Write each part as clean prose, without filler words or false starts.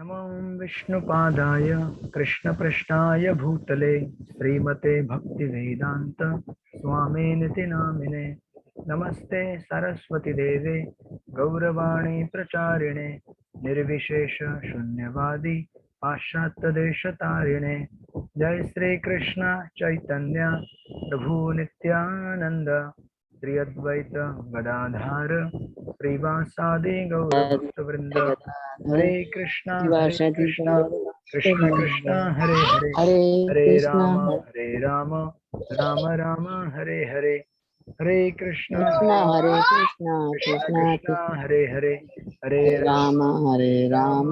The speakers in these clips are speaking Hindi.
नमो विष्णुपादाय कृष्णपृष्ठाय भूतले श्रीमते भक्तिवेदांत स्वामिनिति नामिने। नमस्ते सरस्वती देवे गौरवाणी प्रचारिणे निर्विशेष शून्यवादी पाश्चात्यदेशतारिणे। जय श्री कृष्ण चैतन्य प्रभु नित्यानंद श्री अद्वैत गदाधार श्रीवासादि गौरभक्तवृंद। हरे कृष्णा कृष्ण कृष्णा हरे हरे हरे राम राम राम हरे हरे। हरे कृष्णा कृष्णा कृष्ण कृष्णा कृष्णा हरे हरे हरे राम राम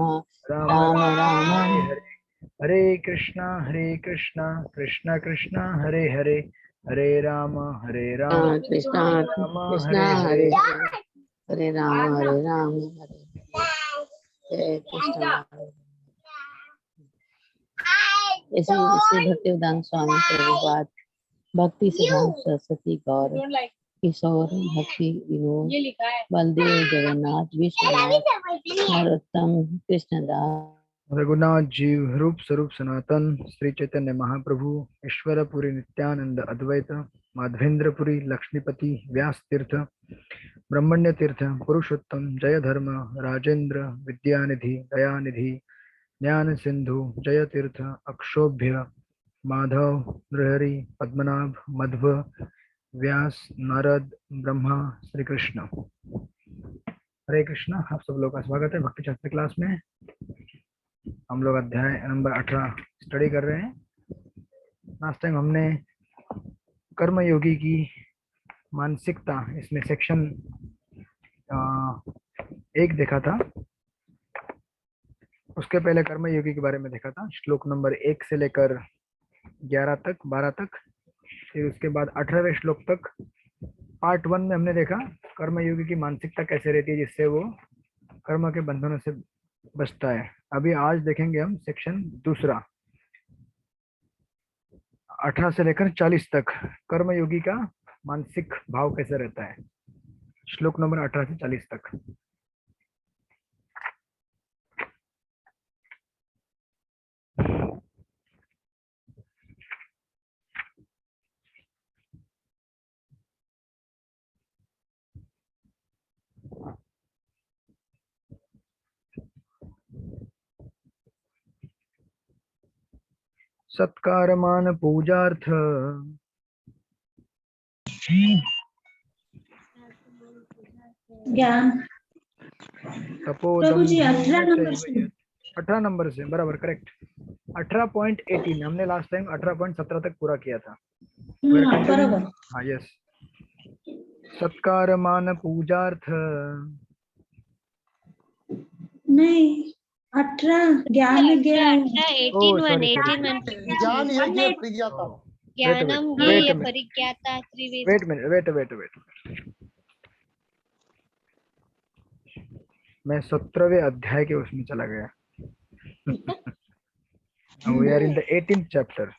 राम राम राम हरे हरे। हरे कृष्णा कृष्ण कृष्णा हरे हरे हरे राम कृष्णा राम कृष्णा हरे हरे। हरे हरे राम हरे जय कृष्ण। ऐसे श्री भक्तिवेदांत स्वामी प्रभुपाद भक्ति सिद्धांत सरस्वती गौर किशोर भक्ति विनोद बलदेव जगन्नाथ विश्वनाथ नरोत्तम कृष्णदास रघुनाथ जीव रूप स्वरूप सनातन श्री चैतन्य महाप्रभु ईश्वरपुरी नित्यानंद अद्वैत माधवेंद्रपुरी लक्ष्मीपति व्यास तीर्थ ब्रह्मण्य तीर्थ पुरुषोत्तम जय धर्म राजेंद्र विद्यानिधि दयानिधि ज्ञान सिंधु जय तीर्थ अक्षोभ्य माधव नृहरि पद्मनाभ मध्व व्यास नारद ब्रह्मा श्री कृष्ण। हरे कृष्णा। आप सब लोग का स्वागत है भक्ति शास्त्र क्लास में। हम लोग अध्याय नंबर 18 स्टडी कर रहे हैं। लास्ट टाइम हमने कर्मयोगी की मानसिकता इसमें सेक्शन 1 देखा था। उसके पहले कर्मयोगी के बारे में देखा था, श्लोक नंबर 1 से लेकर 11 तक 12 तक। फिर उसके बाद 18वें श्लोक तक पार्ट 1 में हमने देखा कर्मयोगी की मानसिकता कैसे रहती है जिससे वो कर्म के बंधनों से बचता है। अभी आज देखेंगे हम सेक्शन दूसरा 18 से लेकर 40 तक कर्मयोगी का मानसिक भाव कैसे रहता है। श्लोक नंबर 18 से 40 तक। सत्कार मान पूजार्थ ज्ञान। प्रभु जी 18 नंबर से 18 नंबर से बराबर करेक्ट। 18.18 हमने लास्ट टाइम 18.17 तक पूरा किया था। बराबर। हाँ यस। सत्कार मान पूजार्थ नहीं 18 ज्ञान ज्ञान ज्ञान यज्ञ परिज्ञाता ज्ञानम ज्ञेय परिज्ञाता त्रिवेद। वेट मैं 17वें अध्याय के उसमें चला गया। We are in the 18th chapter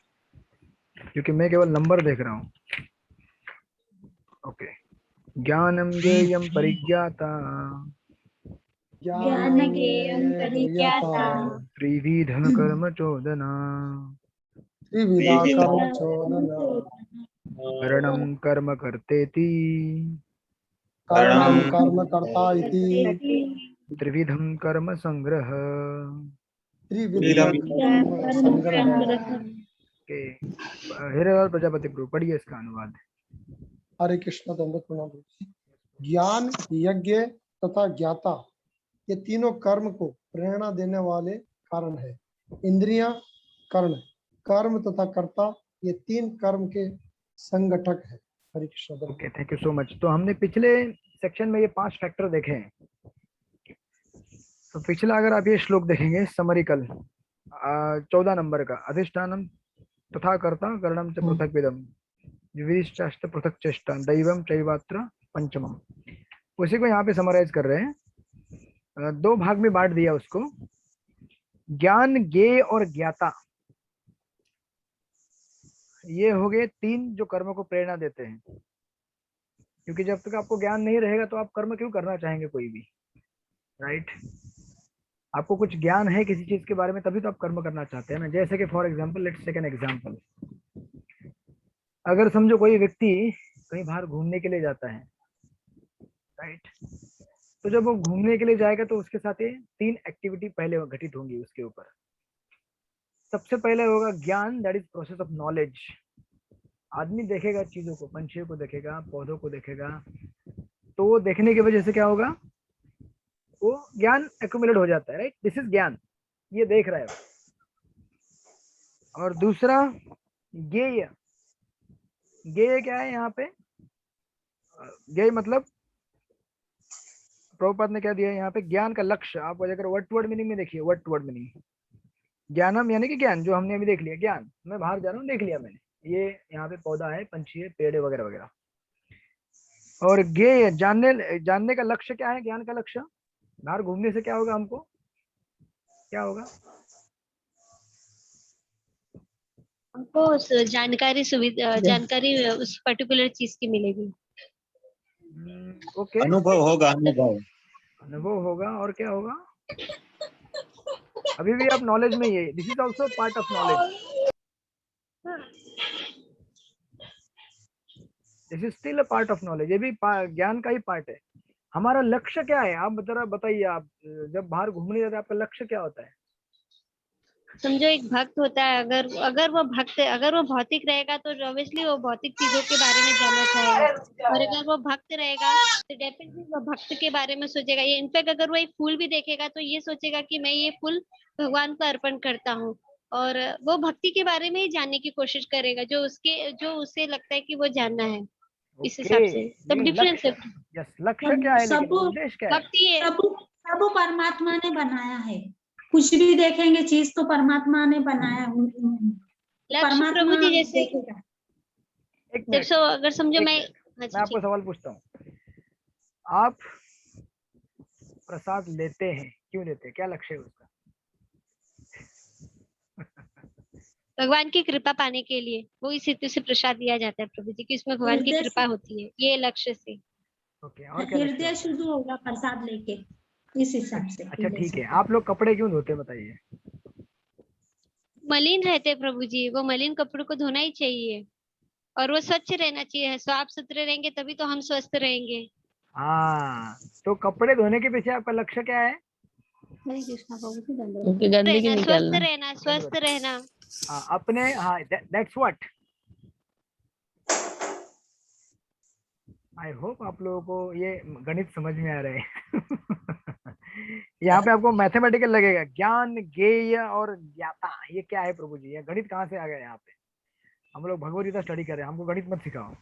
क्योंकि मैं केवल नंबर देख रहा हूँ। ओके। ज्ञानम ज्ञेयम परिज्ञाता ज्ञान ज्ञेयं परिज्ञाता त्रिविध कर्म चोदना त्रिविधा कर्म चोदना करणं कर्म कर्तेति करणं कर्म कर्ता इति त्रिविधं कर्म संग्रह। त्रिविधं कर्म संग्रह। के हिरलाल प्रजापति प्रभु पढ़िए इसका अनुवाद। हरे कृष्ण दंडवत प्रणाम। ज्ञान यज्ञ तथा ज्ञाता ये तीनों कर्म को प्रेरणा देने वाले कारण है। इंद्रियां कर्ण कर्म तथा कर्ता ये तीन कर्म के संगठक है। Hare Krishna. Okay thank you so much. तो हमने पिछले सेक्शन में ये 5 फैक्टर देखे हैं। तो पिछला अगर आप ये श्लोक देखेंगे समरिकल 14 नंबर का अधिष्ठानम तथा कर्ता करणम च पृथक विदम विविष्टाष्ट पृथक चेष्टा दैवम चैवात्र पंचमम। उसी को यहाँ पे समराइज कर रहे हैं। 2 भाग में बांट दिया उसको, ज्ञान ज्ञेय और ज्ञाता। ये हो गए 3 जो कर्म को प्रेरणा देते हैं। क्योंकि जब तक आपको ज्ञान नहीं रहेगा तो आप कर्म क्यों करना चाहेंगे कोई भी, राइट। आपको कुछ ज्ञान है किसी चीज के बारे में, तभी तो आप कर्म करना चाहते हैं ना। जैसे कि for example, let's take an example, अगर समझो कोई व्यक्ति कहीं बाहर घूमने के लिए जाता है, राइट, तो जब वो घूमने के लिए जाएगा तो उसके साथ ये 3 एक्टिविटी पहले घटित होंगी उसके ऊपर। सबसे पहले होगा ज्ञान, that is process of knowledge. आदमी देखेगा चीजों को, पंछियों को देखेगा, पौधों को देखेगा, तो वो देखने की वजह से क्या होगा, वो ज्ञान एक्यूमुलेट हो जाता है, राइट, दिस इज ज्ञान, ये देख रहा है। और दूसरा ज्ञेय। ज्ञेय क्या है यहाँ पे? ज्ञेय मतलब प्रभुपाद ने क्या दिया है यहाँ पे, ज्ञान का लक्ष्य। आप अगर वर्ड टू वर्ड मीनिंग में देखिए, वर्ड टू वर्ड मीनिंग, ज्ञानम यानी कि ज्ञान, जो हमने अभी देख लिया ज्ञान, मैं बाहर जा रहा हूँ, देख लिया मैंने, ये यहाँ पे पौधा है, पंछी है, पेड़ है, वगैरह वगैरह। और ज्ञेय, जानने का लक्ष्य क्या है, ज्ञान का लक्ष्य। बाहर घूमने से क्या होगा, हमको क्या होगा? हमको उस जानकारी सुविधा, जानकारी उस पर्टिकुलर चीज की मिलेगी। ओके, अनुभव होगा, अनुभव। अनुभव होगा। और क्या होगा? अभी भी आप नॉलेज में ही है, this is also part of knowledge, this is still a part of knowledge, ये भी ज्ञान का ही पार्ट है। हमारा लक्ष्य क्या है, आप जरा बताइए। आप जब बाहर घूमने जाते हैं, आपका लक्ष्य क्या होता है? समझो एक भक्त होता है, अगर वो भौतिक रहेगा तो ऑब्वियसली वो भौतिक चीजों के बारे में जानना चाहेगा, और अगर वो भक्त रहेगा तो डेफिनेटली वो भक्त के बारे में सोचेगा। ये इनफैक्ट अगर वो एक फूल भी देखेगा तो ये सोचेगा कि मैं ये फूल भगवान को अर्पण करता हूँ, और वो भक्ति के बारे में ही जानने की कोशिश करेगा, जो उसे लगता है कि वो जानना है। इस ओके, हिसाब से सब डिफरेंस है। लक्ष्य, यस, लक्ष्य क्या है, लेकिन उद्देश्य क्या है? भक्ति है। सब परमात्मा ने बनाया है, कुछ भी देखेंगे चीज तो परमात्मा ने बनाया है। लक्ष्य परमात्मा प्रभु जी जैसे देखेगा। एक मिनट, अगर समझो एक मैं, मिनट, हाँ जी, मैं आपको ठीक। सवाल पूछता हूँ। आप प्रसाद लेते हैं, क्यों लेते हैं, क्या लक्ष्य है उसका? भगवान की कृपा पाने के लिए, वो इस हेतु से प्रसाद दिया जाता है प्रभु जी की, इसमें भगवान की हृदय कृपा होती है, ये लक्ष्य से। ओके, और क्या लक्ष्य हृदय होता है? शुद्ध होगा प्रसाद लेके, इस हिसाब से अच्छा ले ठीक है, सकते आप लोग कपड़े क्यों धोते हैं, बताइए? मलिन रहते हैं प्रभु जी, वो मलिन कपड़ों को धोना ही चाहिए, और वो स्वच्छ रहना चाहिए, साफ सुथरे रहेंगे तभी तो हम स्वस्थ रहेंगे। हाँ, तो कपड़े धोने के पीछे आपका लक्ष्य क्या है? हरे कृष्णा प्रभु जी, उनकी गंदगी रहना, स्वस्थ निकालना। रहना, स्वस्थ रहना। हाँ, अपने, हाँ, दैट्स व्हाट। आई होप आप लोगों को ये गणित समझ में आ रहे हैं। यहाँ पे आपको मैथमेटिकल लगेगा, ज्ञान, ज्ञेय और ज्ञाता, ये क्या है प्रभु जी, ये गणित कहाँ से आ गया यहाँ पे? हम लोग भगवद गीता स्टडी कर रहे हैं, हमको गणित मत सिखाओ।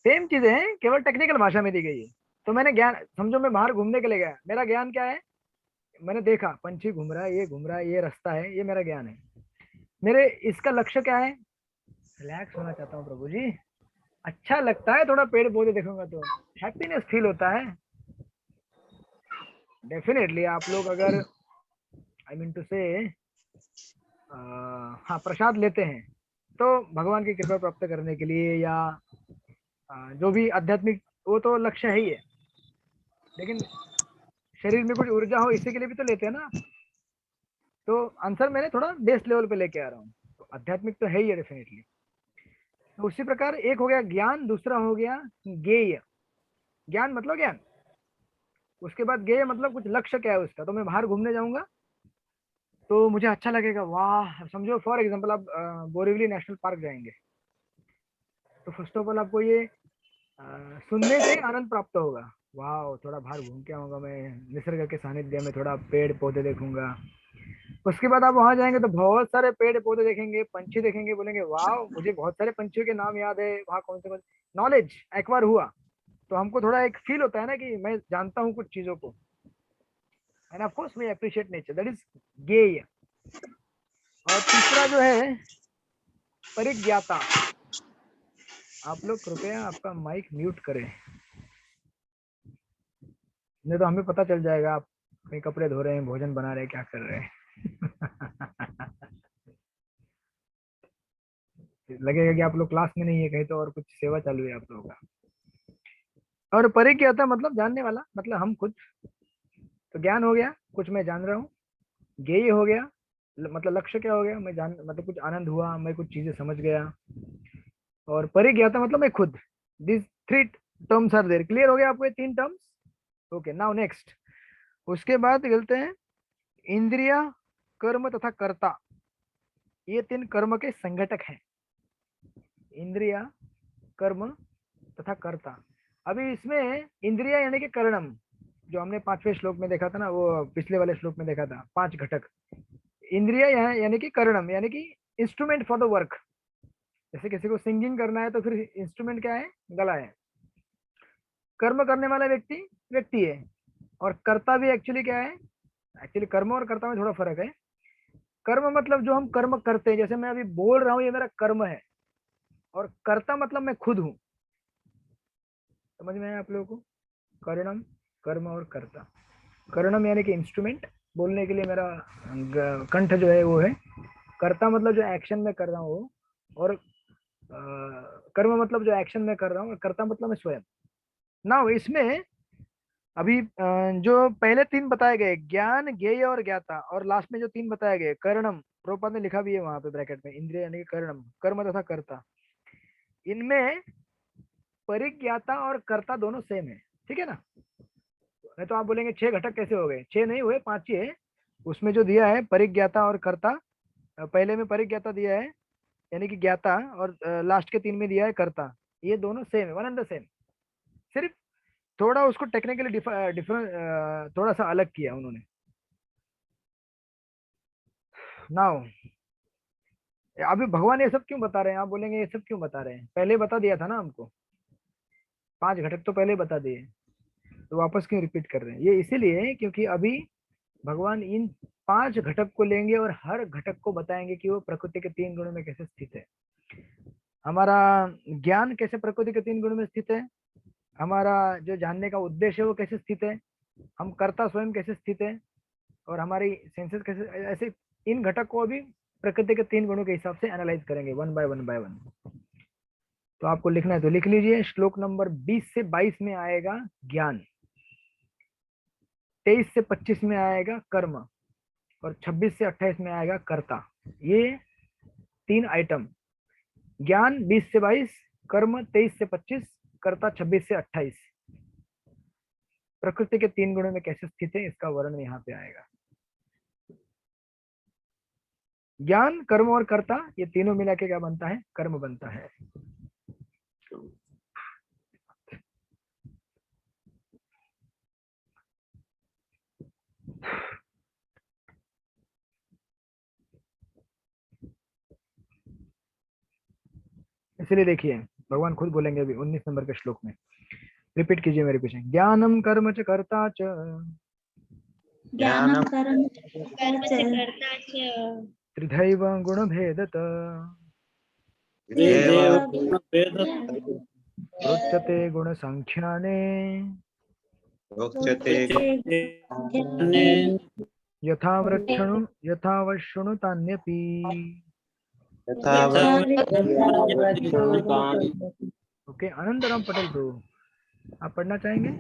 सेम चीजें हैं, केवल टेक्निकल भाषा में दी गई है। तो मैंने ज्ञान, समझो मैं बाहर घूमने के लिए गया, मेरा ज्ञान क्या है? मैंने देखा पंछी घूम रहा है, ये घूम रहा है, ये रास्ता है, ये मेरा ज्ञान है। मेरे इसका लक्ष्य क्या है? रिलैक्स होना चाहता हूँ प्रभु जी, अच्छा लगता है, थोड़ा पेड़ पौधे देखूंगा तो हैप्पीनेस फील होता है। डेफिनेटली आप लोग अगर, आई मीन टू से, हाँ, प्रसाद लेते हैं तो भगवान की कृपा प्राप्त करने के लिए, या जो भी आध्यात्मिक, वो तो लक्ष्य है ही है, लेकिन शरीर में कुछ ऊर्जा हो, इसी के लिए भी तो लेते हैं ना। तो आंसर मैंने थोड़ा बेस लेवल पे लेके आ रहा हूँ, तो आध्यात्मिक तो है ही है डेफिनेटली। तो उसी प्रकार एक हो गया ज्ञान, दूसरा हो गया ज्ञेय। ज्ञान मतलब ज्ञान, उसके बाद ज्ञेय मतलब कुछ लक्ष्य क्या है उसका। तो मैं बाहर घूमने जाऊंगा तो मुझे अच्छा लगेगा, वाह, समझो फॉर एग्जांपल आप बोरीवली नेशनल पार्क जाएंगे, तो फर्स्ट ऑफ ऑल आपको ये सुनने से आनंद प्राप्त होगा, वाह, थोड़ा बाहर घूम के आऊंगा मैं, निसर्ग के सानिध्य में थोड़ा पेड़ पौधे देखूंगा। उसके बाद आप वहां जाएंगे तो बहुत सारे पेड़ पौधे देखेंगे, पंछी देखेंगे, बोलेंगे वाह, मुझे बहुत सारे पंछियों के नाम याद है, वहाँ कौन से, नॉलेज एक्वायर हुआ, तो हमको थोड़ा एक फील होता है ना कि मैं जानता हूँ कुछ चीजों को, and of course we appreciate nature, that is गेय। और तीसरा जो है परिज्ञाता। आप लोग कृपया आपका माइक म्यूट करें, नहीं तो हमें पता चल जाएगा आप कहीं कपड़े धो रहे हैं, भोजन बना रहे हैं, क्या कर रहे हैं। लगेगा कि आप लोग क्लास में नहीं है, कहीं तो और कुछ सेवा चालू है आप लोगों का। और परिज्ञाता मतलब जानने वाला, मतलब हम खुद तो ज्ञान हो गया, कुछ मैं जान रहा हूँ। ज्ञेय हो गया, मतलब लक्ष्य क्या हो गया, मैं जान, मतलब कुछ आनंद हुआ, मैं कुछ चीजें समझ गया। और परिज्ञाता मतलब मैं खुद। This 3 terms are there. Clear हो गया आपको ये 3 टर्म्स? Okay, now next. उसके बाद चलते हैं इंद्रिया, कर्म तथा कर्ता। ये 3 कर्म के संघटक हैं, इंद्रिया, कर्म तथा कर्ता। अभी इसमें इंद्रिया यानी कि कर्णम, जो हमने 5वें श्लोक में देखा था ना, वो पिछले वाले श्लोक में देखा था, 5 घटक। इंद्रिया यानी कि कर्णम यानी कि इंस्ट्रूमेंट फॉर द वर्क। जैसे किसी को सिंगिंग करना है तो फिर इंस्ट्रूमेंट क्या है, गला है। कर्म करने वाला व्यक्ति व्यक्ति है, और कर्ता भी एक्चुअली क्या है, एक्चुअली कर्म और कर्ता में थोड़ा फर्क है। कर्म मतलब जो हम कर्म करते हैं, जैसे मैं अभी बोल रहा हूँ ये मेरा कर्म है, और कर्ता मतलब मैं खुद हूँ। समझ में आया आप लोगों को? कर्णम, कर्म और कर्ता। कर्णम यानी कि इंस्ट्रूमेंट, बोलने के लिए मेरा कंठ जो है वो है। कर्ता मतलब जो एक्शन में कर रहा हूँ, और कर्म मतलब जो एक्शन में कर रहा हूँ, और कर्ता मतलब मैं स्वयं। ना इसमें अभी जो पहले 3 बताए गए, ज्ञान, ज्ञेय और ज्ञाता, और लास्ट में जो 3 बताए गए, कर्णम, प्रभुपाद ने लिखा भी है वहां पे ब्रैकेट में, इंद्रिय यानी कि कर्णम, कर्म तथा कर्ता। इनमें परिज्ञाता और कर्ता दोनों सेम है, ठीक है ना? नहीं तो आप बोलेंगे 6 घटक कैसे हो गए? 6 नहीं हुए, 5 ही है। उसमें जो दिया है परिज्ञाता और कर्ता, पहले में परिज्ञाता दिया है यानी कि ज्ञाता, और लास्ट के 3 में दिया है कर्ता। ये दोनों सेम है, वन एंड द सेम। सिर्फ थोड़ा उसको टेक्निकली डिफरेंट, थोड़ा सा अलग किया उन्होंने। नाउ अभी भगवान ये सब क्यों बता रहे हैं? आप बोलेंगे ये सब क्यों बता रहे हैं, पहले बता दिया था ना हमको, 5 घटक तो पहले बता दिए, तो वापस क्यों रिपीट कर रहे हैं? ये इसीलिए क्योंकि अभी भगवान इन 5 घटक को लेंगे और हर घटक को बताएंगे कि वो प्रकृति के 3 गुणों में कैसे स्थित है। हमारा ज्ञान कैसे प्रकृति के 3 गुणों में स्थित है, हमारा जो जानने का उद्देश्य है वो कैसे स्थित है, हम कर्ता स्वयं कैसे स्थित है, और हमारी सेंसेस कैसे, ऐसे इन घटक को अभी प्रकृति के 3 गुणों के हिसाब से एनालाइज करेंगे, वन बाय वन। तो आपको लिखना है तो लिख लीजिए। श्लोक नंबर 20 से 22 में आएगा ज्ञान, 23 से 25 में आएगा कर्म, और 26 से 28 में आएगा कर्ता। ये 3 आइटम, ज्ञान 20 से 22, कर्म 23 से 25, कर्ता 26 से 28, प्रकृति के 3 गुणों में कैसे स्थित है इसका वर्णन यहाँ पे आएगा। ज्ञान, कर्म और कर्ता, ये तीनों मिला के क्या बनता है? कर्म बनता है। इसलिए देखिए भगवान खुद बोलेंगे अभी 19 नंबर के श्लोक में, रिपीट कीजिए मेरे पीछे। ज्ञानम कर्म च कर्ता च, ज्ञानम कर्म कर्म च कर्ता च, त्रिधैव गुण भेदत, रोचते गुण संख्याने, यथा वृक्षणुतान्यपि। ओके, आनंदराम पटेल प्रभु, आप पढ़ना चाहेंगे?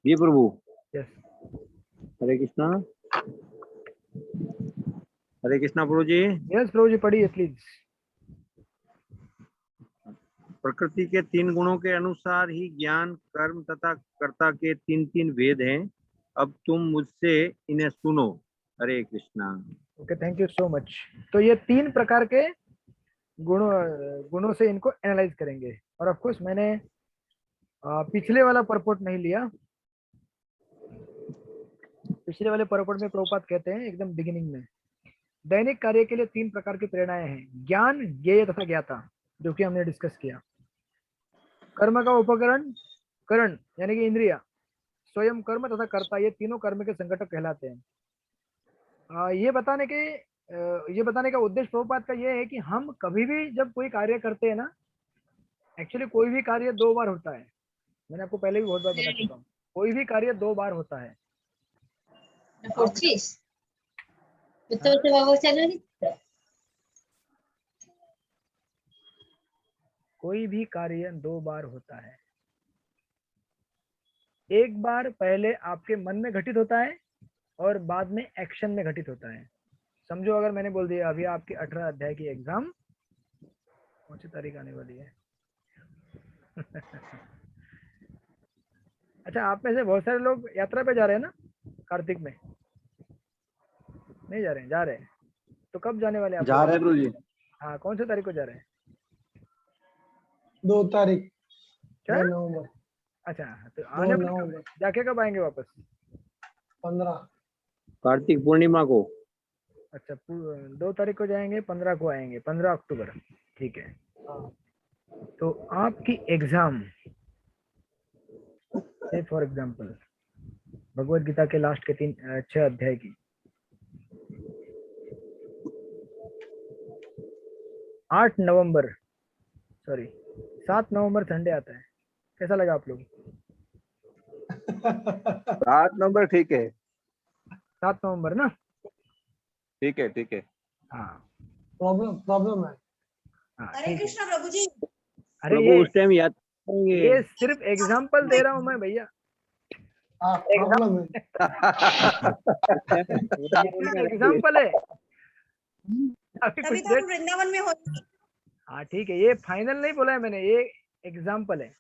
ये प्रभु, यस। हरे कृष्णा। हरे कृष्णा प्रभु जी। यस प्रभु जी, पढ़िए प्लीज। प्रकृति के 3 गुणों के अनुसार ही ज्ञान, कर्म तथा कर्ता के 3 भेद हैं। अब तुम मुझसे इन्हें सुनो। Hare Krishna. Okay, thank you so much. तो ये 3 प्रकार के गुणों से इनको एनालाइज करेंगे। और ऑफ कोर्स मैंने पिछले वाला परपोर्ट नहीं लिया। पिछले वाले परपोर्ट में प्रभुपाद कहते हैं एकदम बिगिनिंग में, दैनिक कार्य के लिए 3 प्रकार की प्रेरणाएं हैं, ज्ञान, ज्ञेय तथा ज्ञाता, जो कि हमने डिस्कस किया। कर्म का उपकरण, करण यानी कि इंद्रिया, स्वयं कर्म तथा कर्ता, ये तीनों कर्म के संगठक कहलाते हैं। ये बताने का उद्देश्य प्रभुपाद का ये है कि हम कभी भी जब कोई कार्य करते हैं ना, एक्चुअली कोई भी कार्य 2 बार होता है। मैंने आपको पहले भी बहुत बार बता चुका हूँ, कोई भी कार्य 2 बार होता है। कोई भी कार्य 2 बार होता है। एक बार पहले आपके मन में घटित होता है और बाद में एक्शन में घटित होता है। समझो अगर मैंने बोल दिया अभी आपकी 18 अध्याय की एग्जाम कौन सी तारीख आने वाली है अच्छा, आप में से बहुत सारे लोग यात्रा पे जा रहे हैं ना कार्तिक में? नहीं जा रहे हैं? जा रहे हैं तो कब जाने वाले हैं आप? जा रहे हैं गुरुजी। हाँ, कौन सी तारीख को जा रहे हैं? 2 तारीख क्या? 2 नवंबर अच्छा, तो 2 आने वाले कब नवंबर हैं? जाके कब आएंगे वापस? 15 कार्तिक पूर्णिमा को। अच्छा, 2 तारीख को जाएंगे, 15 को आएंगे, 15 अक्टूबर। ठीक है, हाँ। तो आपकी एग्जाम से फॉर एग्जाम्पल भगवत गीता के लास्ट के 6 अध्याय की 8 नवंबर सॉरी 7 नवंबर संडे आता है। कैसा लगा आप लोग? 7 नंबर ठीक है। 7 नवंबर ना? ठीक है ठीक है। हाँ प्रॉब्लम है। हाँ, हरे ठीक है। कृष्णा प्रभु जी। अरे प्रभु उस टाइम याद करेंगे। ये सिर्फ एग्जाम्पल दे रहा हूँ मैं भैया। हाँ प्रॉब्लम है। एग्जाम्पल है, अभी तभी कुछ तो हम डेट। वृंदावन में होते। हाँ ठीक है, ये फाइनल नहीं बोला है मैंने, ये एग्जाम्पल है।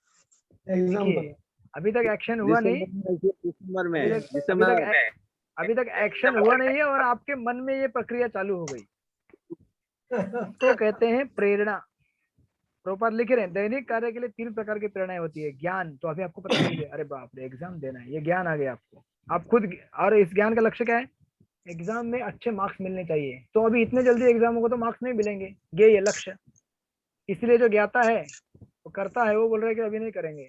एग्जाम्पल देखिए, अभी तक एक्शन हुआ नहीं, दिसंबर में अभी तक एक्शन हुआ नहीं है और आपके मन में ये प्रक्रिया चालू हो गई। तो कहते हैं प्रेरणा। प्रभुपाद लिख रहे हैं दैनिक कार्य के लिए 3 प्रकार की प्रेरणाएं होती है। ज्ञान, तो अभी आपको पता चल गया, अरे बाप रे एग्जाम देना है, ये ज्ञान आ गया आपको, आप खुद। और इस ज्ञान का लक्ष्य क्या है? एग्जाम में अच्छे मार्क्स मिलने चाहिए। तो अभी इतने जल्दी एग्जाम होगा तो मार्क्स नहीं मिलेंगे, ये लक्ष्य। इसलिए जो ज्ञाता है वो करता है, वो बोल रहे हैं कि अभी नहीं करेंगे,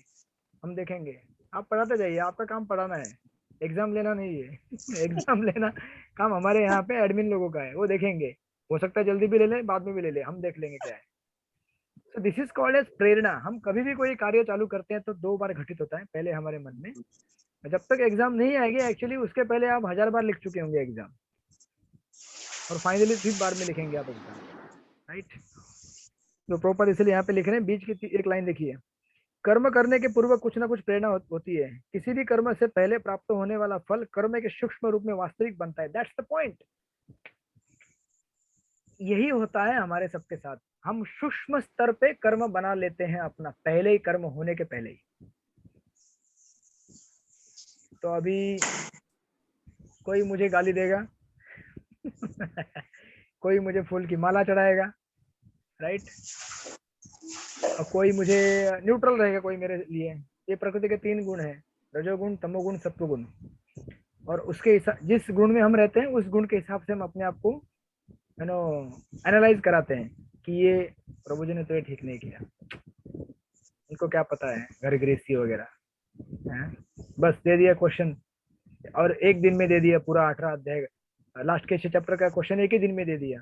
हम देखेंगे। आप पढ़ाते जाइए, आपका काम पढ़ाना है, एग्जाम लेना नहीं है एग्जाम लेना काम हमारे यहाँ पे एडमिन लोगों का है, वो देखेंगे। हो सकता है जल्दी भी ले ले, बाद में भी ले ले, हम देख लेंगे क्या है। So this is called as प्रेरणा। हम कभी भी कोई कार्य चालू करते हैं तो 2 बार घटित होता है, पहले हमारे मन में, जब तक एग्जाम नहीं आएगी एक्चुअली उसके पहले आप 1000 बार लिख चुके होंगे एग्जाम, और फाइनली 3 बार में लिखेंगे आप एग्जाम, राइट। तो प्रॉपर इसलिए यहाँ पे लिख रहे हैं, बीच की एक लाइन देखिए, कर्म करने के पूर्व कुछ ना कुछ प्रेरणा होती है। किसी भी कर्म से पहले प्राप्त होने वाला फल कर्म के सूक्ष्म रूप में वास्तविक बनता है। That's the point. यही होता है हमारे सबके साथ, हम सूक्ष्म स्तर पे कर्म बना लेते हैं अपना, पहले ही कर्म होने के पहले ही। तो अभी कोई मुझे गाली देगा कोई मुझे फूल की माला चढ़ाएगा, राइट, और कोई मुझे न्यूट्रल रहेगा, कोई मेरे लिए। ये प्रकृति के 3 गुण हैं, रजोगुण, तमोगुण, सत्वगुण। और उसके हिसाब, जिस गुण में हम रहते हैं उस गुण के हिसाब से हम अपने आप को एनालाइज कराते हैं कि ये प्रभु जी ने तो ये ठीक नहीं किया, इनको क्या पता है घर गृहस्थी वगैरह है? बस दे दिया क्वेश्चन, और एक दिन में दे दिया पूरा 18 अध्याय, लास्ट के 6 चैप्टर का क्वेश्चन एक ही दिन में दे दिया।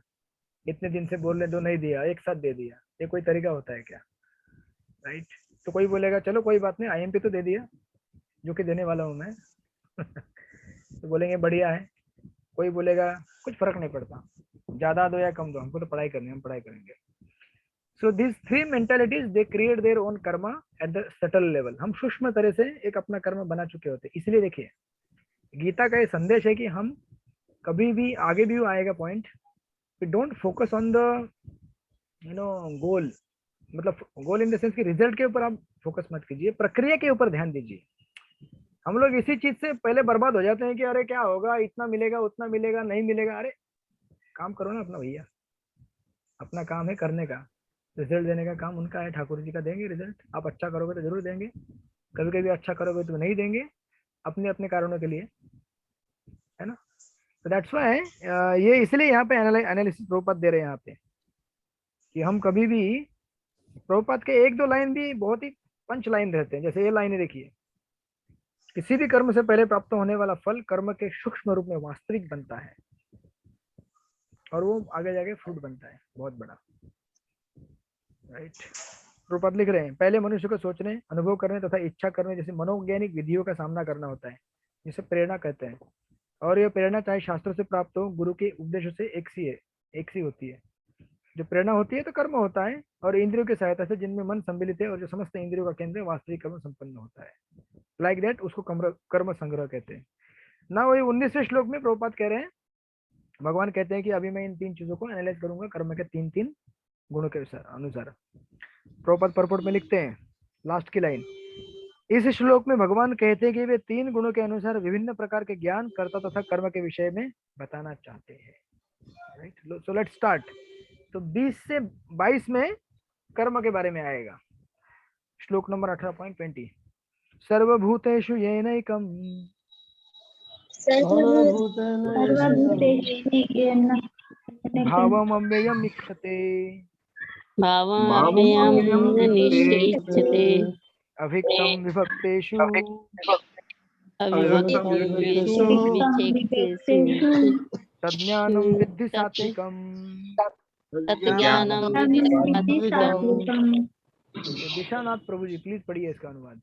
इतने दिन से बोलने दो, नहीं दिया, एक साथ दे दिया। ये कोई तरीका होता है क्या? राइट। तो कोई बोलेगा चलो कोई बात नहीं, IMP तो दे दिया, जो कि देने वाला हूं मैं तो बोलेंगे बढ़िया है। कोई बोलेगा कुछ फर्क नहीं पड़ता, ज्यादा दो या कम दो, हमको तो पढ़ाई करनी है, हम पढ़ाई करेंगे। So this 3 mentalities they create their own Karma at the subtle level. हम सूक्ष्म तरह से एक अपना कर्म बना चुके होते हैं। इसलिए देखिए, गीता का ये संदेश है कि हम कभी भी, आगे भी आएगा point, we don't focus on the goal, मतलब गोल इन द सेंस कि रिजल्ट के ऊपर आप फोकस मत कीजिए, प्रक्रिया के ऊपर ध्यान दीजिए। हम लोग इसी चीज से पहले बर्बाद हो जाते हैं कि अरे क्या होगा, इतना मिलेगा, उतना मिलेगा, नहीं मिलेगा। अरे काम करो ना अपना भैया, अपना काम है करने का, रिजल्ट देने का काम उनका है, ठाकुर जी का देंगे रिजल्ट। आप अच्छा करोगे तो जरूर देंगे, कभी कभी अच्छा करोगे तो नहीं देंगे, अपने अपने कारणों के लिए, है ना। तो दैट्स व्हाई ये इसलिए यहाँ पे एनालिसिस प्रभुपाद दे रहे हैं यहाँ पे, कि हम कभी भी, प्रभुपाद के 1-2 लाइन भी बहुत ही पंच लाइन रहते हैं। जैसे ये लाइन देखिए, किसी भी कर्म से पहले प्राप्त होने वाला फल कर्म के सूक्ष्म रूप में वास्तविक बनता है, और वो आगे जाके फ्रूट बनता है बहुत बड़ा, राइट। प्रभुपाद लिख रहे हैं, पहले मनुष्य को सोचने, अनुभव करने तथा इच्छा करने जैसे मनोवैज्ञानिक विधियों का सामना करना होता है, जिसे प्रेरणा कहते हैं। और यह प्रेरणा चाहे शास्त्रों से प्राप्त हो, गुरु के उपदेशों से एक सी होती है। जो प्रेरणा होती है तो कर्म होता है, और इंद्रियों की सहायता से जिनमें मन सम्मिलित है और जो समस्त इंद्रियों का केंद्र है वास्तविक कर्म संपन्न होता है। लाइक दैट उसको कर्म संग्रह कहते हैं ना। वही 19वें श्लोक में प्रभुपाद कह रहे हैं, भगवान कहते हैं कि अभी मैं इन 3 चीजों को एनालाइज करूंगा कर्म के 3 गुणों के अनुसार। प्रभुपाद परपोर्ट में लिखते हैं लास्ट की लाइन, इस श्लोक में भगवान कहते हैं कि वे 3 गुणों के अनुसार विभिन्न प्रकार के ज्ञान कर्ता तथा कर्म के विषय में बताना चाहते हैं। Right, so let's start. तो 20 से 22 में कर्म के बारे में आएगा। श्लोक नंबर 18.20, सर्वभूतेषु येनैकम् भावमव्ययम् इक्षते भावमव्ययं निश्चैच्छते अभिक्तं विभक्तेषु अविभक्तेषु विचेक्षुषु तज्ज्ञानं विद्धि सात्विकम्। तत्ज्ञानं सात्विकम्। दिशानाथ प्रभु जी प्लीज पढ़िए इसका अनुवाद।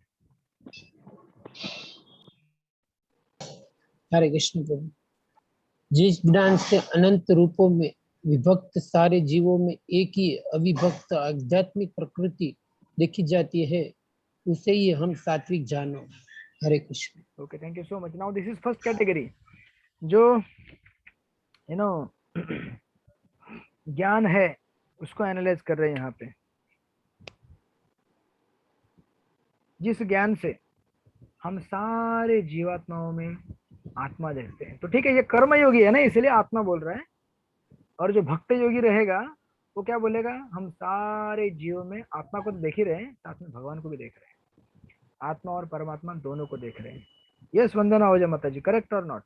हरे कृष्ण प्रभु। जिस ज्ञान से अनंत रूपों में विभक्त सारे जीवों में एक ही अविभक्त आध्यात्मिक प्रकृति देखी जाती है, उसे ही हम सात्विक जानो। Hare Krishna. Okay, thank you so much. Now this is first category, जो यू नो ज्ञान है उसको एनालाइज कर रहे हैं यहाँ पे। जिस ज्ञान से हम सारे जीवात्माओं में आत्मा देखते हैं, तो ठीक है ये कर्म योगी है ना, इसलिए आत्मा बोल रहा है। और जो भक्त योगी रहेगा वो क्या बोलेगा, हम सारे जीवों में आत्मा को तो देख ही रहे हैं, साथ में भगवान को भी देख रहे हैं, आत्मा और परमात्मा दोनों को देख रहे हैं। यस वंदना हो जाए माता जी, करेक्ट और नॉट?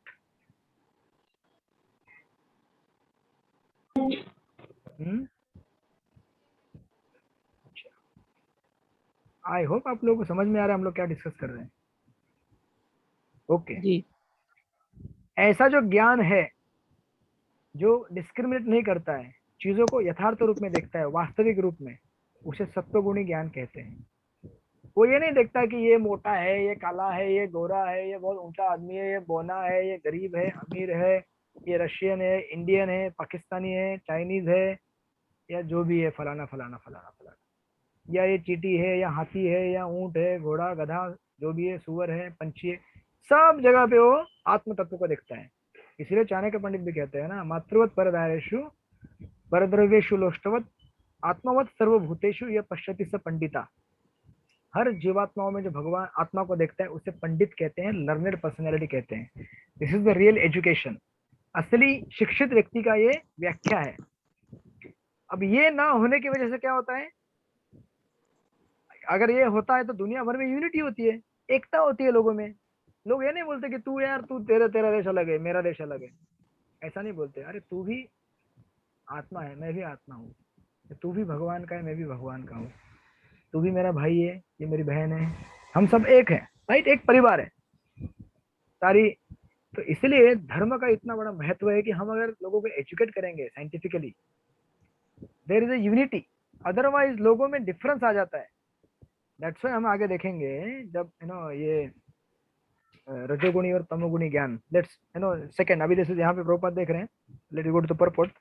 आई होप आप लोगों को समझ में आ रहा है हम लोग क्या डिस्कस कर रहे हैं। ओके जी। ऐसा जो ज्ञान है जो डिस्क्रिमिनेट नहीं करता है, चीजों को यथार्थ रूप में देखता है, वास्तविक रूप में, उसे सत्वगुणी ज्ञान कहते हैं। वो ये नहीं देखता कि ये मोटा है, ये काला है, ये गोरा है, ये बहुत ऊंचा आदमी है, ये बोना है, ये गरीब है, अमीर है, ये रशियन है, इंडियन है, पाकिस्तानी है, चाइनीज है, या जो भी है, फलाना फलाना फलाना फलाना, या ये चींटी है, या हाथी है, या ऊंट है, घोड़ा, गधा, जो भी है, सुअर है, पंछी है, सब जगह पे वो आत्म तत्व को देखता है। इसलिए चाणक्य पंडित भी कहते हैं ना, मातृवत परदारेषु परद्रव्येषु लोष्टवत आत्मवत सर्वभूतेषु यह पश्यति स पंडिता। हर जीवात्माओं में जो भगवान आत्मा को देखता है उसे पंडित कहते हैं, लर्नेड पर्सनैलिटी कहते हैं। This is the real education. असली शिक्षित व्यक्ति का ये व्याख्या है। अब ये ना होने की वजह से क्या होता है, अगर ये होता है तो दुनिया भर में यूनिटी होती है, एकता होती है लोगों में। लोग ये नहीं बोलते कि तू यार तू तेरा देश अलग है, मेरा देश अलग है, ऐसा नहीं बोलते। अरे तू भी आत्मा है, मैं भी आत्मा हूँ, तू भी भगवान का है, मैं भी भगवान का हूँ, तू भी मेरा भाई है, ये मेरी बहन है, हम सब एक हैं, राइट, एक परिवार है सारी। तो इसलिए धर्म का इतना बड़ा महत्व है कि हम अगर लोगों को एजुकेट करेंगे scientifically, there is a unity, otherwise लोगों में डिफरेंस आ जाता है। दैट्स व्हाई हम आगे देखेंगे जब ये रजोगुणी और तमोगुणी ज्ञान, लेट्स सेकंड, अभी जैसे यहाँ पे प्रभुपाद देख रहे हैं, let's go to the purport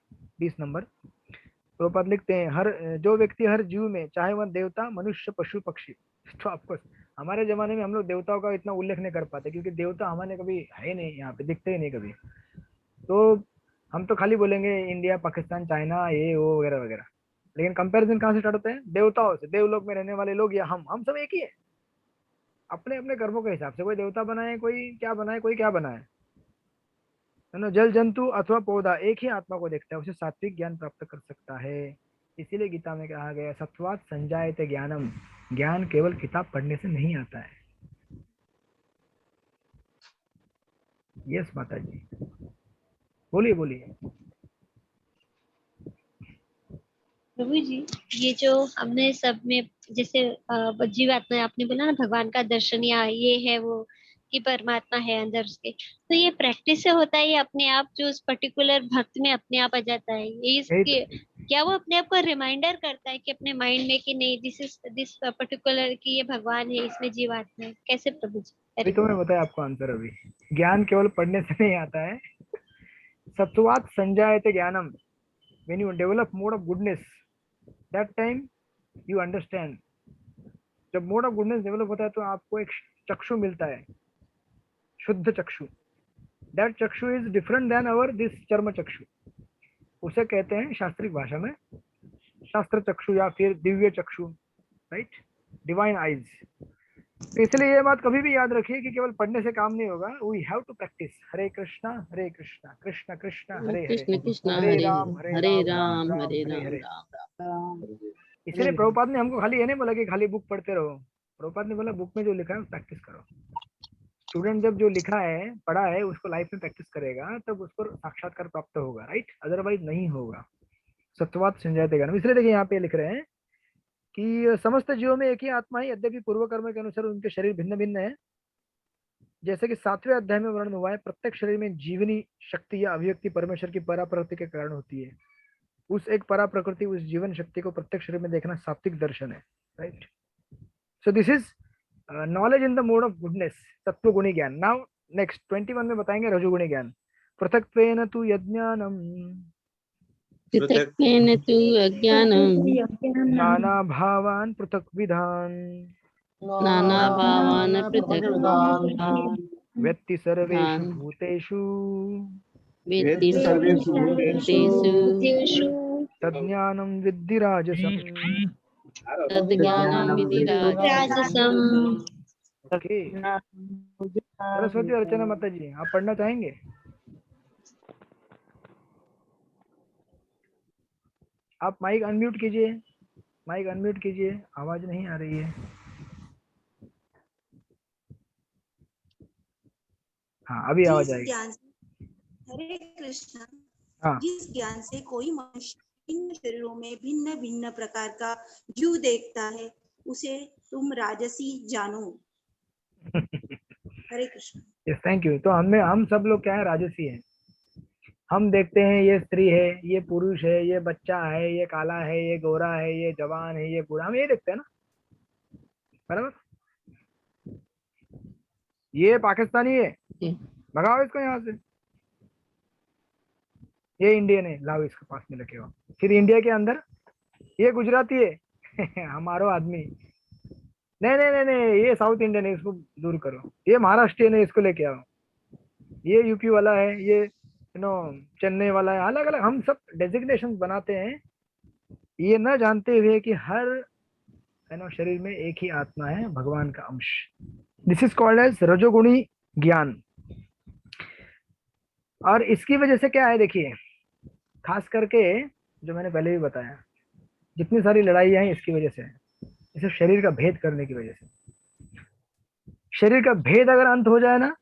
20 number. Prabhupada लिखते हैं, हर जो व्यक्ति हर जीव में, चाहे वह देवता, मनुष्य, पशु, पक्षी, तो ऑफकोर्स हमारे जमाने में हम लोग देवताओं का इतना उल्लेख नहीं कर पाते क्योंकि देवता हमारे कभी है नहीं, यहाँ पे दिखते ही नहीं कभी। तो हम तो खाली बोलेंगे इंडिया, पाकिस्तान, चाइना, ये वो वगैरह वगैरह, लेकिन कंपैरिजन कहाँ से स्टार्ट होता है, देवताओं से। देवलोक में रहने वाले लोग या हम सब एक ही है, अपने अपने कर्मों के हिसाब से। कोई देवता बनाए, कोई क्या बनाए, कोई क्या बनाए, है ना। जल जंतु अथवा पौधा एक ही आत्मा को देखता है, उसे सात्विक ज्ञान प्राप्त कर सकता है। इसीलिए गीता में कहा गया, सत्वात् संजायते ज्ञानम, ज्ञान केवल किताब पढ़ने से नहीं आता है। यस माता जी, बोलिए बोलिए। प्रभु जी, ये जो हमने सब में जैसे जीवात्मा आपने बोला ना, भगवान का दर्शन या ये है वो कि परमात्मा है अंदर उसके, तो ये प्रैक्टिस से होता है, ये अपने आप जो उस पर्टिकुलर भक्त में अपने आप आ जाता है, ये इसके क्या वो अपने आप को रिमाइंडर करता है कि अपने माइंड में कि नहीं दिस पर्टिकुलर कि ये भगवान है, इसमें जीवात्मा है, कैसे प्रभु जी? अभी तो मैं बताया आपको आंसर। अभी ज्ञान केवल पढ़ने से नहीं आता है। सत्वात् संजायते ज्ञानम, when you develop mode of goodness, that time you understand. जब मोड ऑफ गुडनेस डेवलप होता है तो आपको एक चक्षु मिलता है, शुद्ध चक्षु. दैट चक्षु is different than our this चर्म चक्षु. उसे कहते हैं शास्त्रिक भाषा में शास्त्र चक्षु या फिर दिव्य चक्षु, राइट, डिवाइन आईज. इसलिए ये बात कभी भी याद रखिए कि केवल पढ़ने से काम नहीं होगा. We have to practise. Hare Krishna Krishna Krishna Hare Krishna Hare, Krishna Hare Hare Ram Hare Ram Ram Ram Hare Hare Ram Hare. Ram. इसलिए प्रभुपाद ने हमको खाली ये नहीं बोला कि खाली बुक पढ़ते रहो. प्रभुपाद ने बोला बुक में जो लिखा है प्रैक्टिस करो. स्टूडेंट जब जो लिखा है पढ़ा है उसको लाइफ में प्रैक्टिस करेगा तब उसको साक्षात्कार प्राप्त होगा, राइट, अदरवाइज नहीं होगा. सत्वात संजायते ज्ञानम. इसलिए देखिए यहाँ पे लिख रहे हैं कि समस्त जीवों में एक ही आत्मा है, यद्यपि पूर्व कर्म के अनुसार उनके शरीर भिन्न भिन्न है. जैसे कि 7वें अध्याय में वर्णन हुआ है, प्रत्येक शरीर में जीवनी शक्ति या अभिव्यक्ति परमेश्वर की पराप्रकृति के कारण होती है. उस एक पराप्रकृति, उस जीवन शक्ति को प्रत्येक शरीर में देखना सात्विक दर्शन है, right. So this is knowledge in the mode of goodness, तत्व गुणी ज्ञान. नाउ नेक्स्ट 21 में बताएंगे रजोगुणी ज्ञान. पृथक्त्वेन तु यज्ञानम पृथक्त्वेन तु अज्ञानं नाना भावान पृथक विधान नानाभावान् पृथक् व्यक्ति सर्वेषु विधान् भूतेषु वेत्ति सर्वेषु सर्वेषु तज्ज्ञानं विद्धि राजसम्. तद्ज्ञानं विधि राजसम्. ओके. सरस्वती अर्चना माता जी, आप पढ़ना चाहेंगे? आप माइक अनम्यूट कीजिए, माइक अनम्यूट कीजिए, आवाज नहीं आ रही है. हाँ अभी आवाज आएगी. हरे कृष्ण. हाँ. जिस ज्ञान से कोई मनुष्य भिन्न शरीरों में भिन्न भिन्न प्रकार का जीव देखता है उसे तुम राजसी जानो. Hare Krishna. Yes, thank you. तो हम सब लोग क्या है, राजसी हैं. हम देखते हैं ये स्त्री है, ये पुरुष है, ये बच्चा है, ये काला है, ये गोरा है, ये जवान है, ये बूढ़ा, हम ये देखते हैं ना, बराबर. ये पाकिस्तानी है, भगाओ इसको यहाँ से. ये इंडियन है, लाओ इसके पास में लेके आओ. फिर इंडिया के अंदर ये गुजराती है हमारो आदमी, नहीं नहीं नहीं नहीं, ये साउथ इंडियन है, इसको दूर करो. ये महाराष्ट्रियन है, इसको लेके आओ. ये यूपी वाला है, ये चेन्नई वाला है. अलग अलग हम सब डेजिग्नेशन बनाते हैं, ये न जानते हुए कि हर शरीर में एक ही आत्मा है, भगवान का अंश. दिस इज कॉल्ड एज रजोगुणी ज्ञान. और इसकी वजह से क्या है, देखिए, खास करके जो मैंने पहले भी बताया, जितनी सारी लड़ाइयाँ हैं इसकी वजह से, इसे शरीर का भेद करने की वजह से. शरीर का भेद अगर अंत हो जाए ना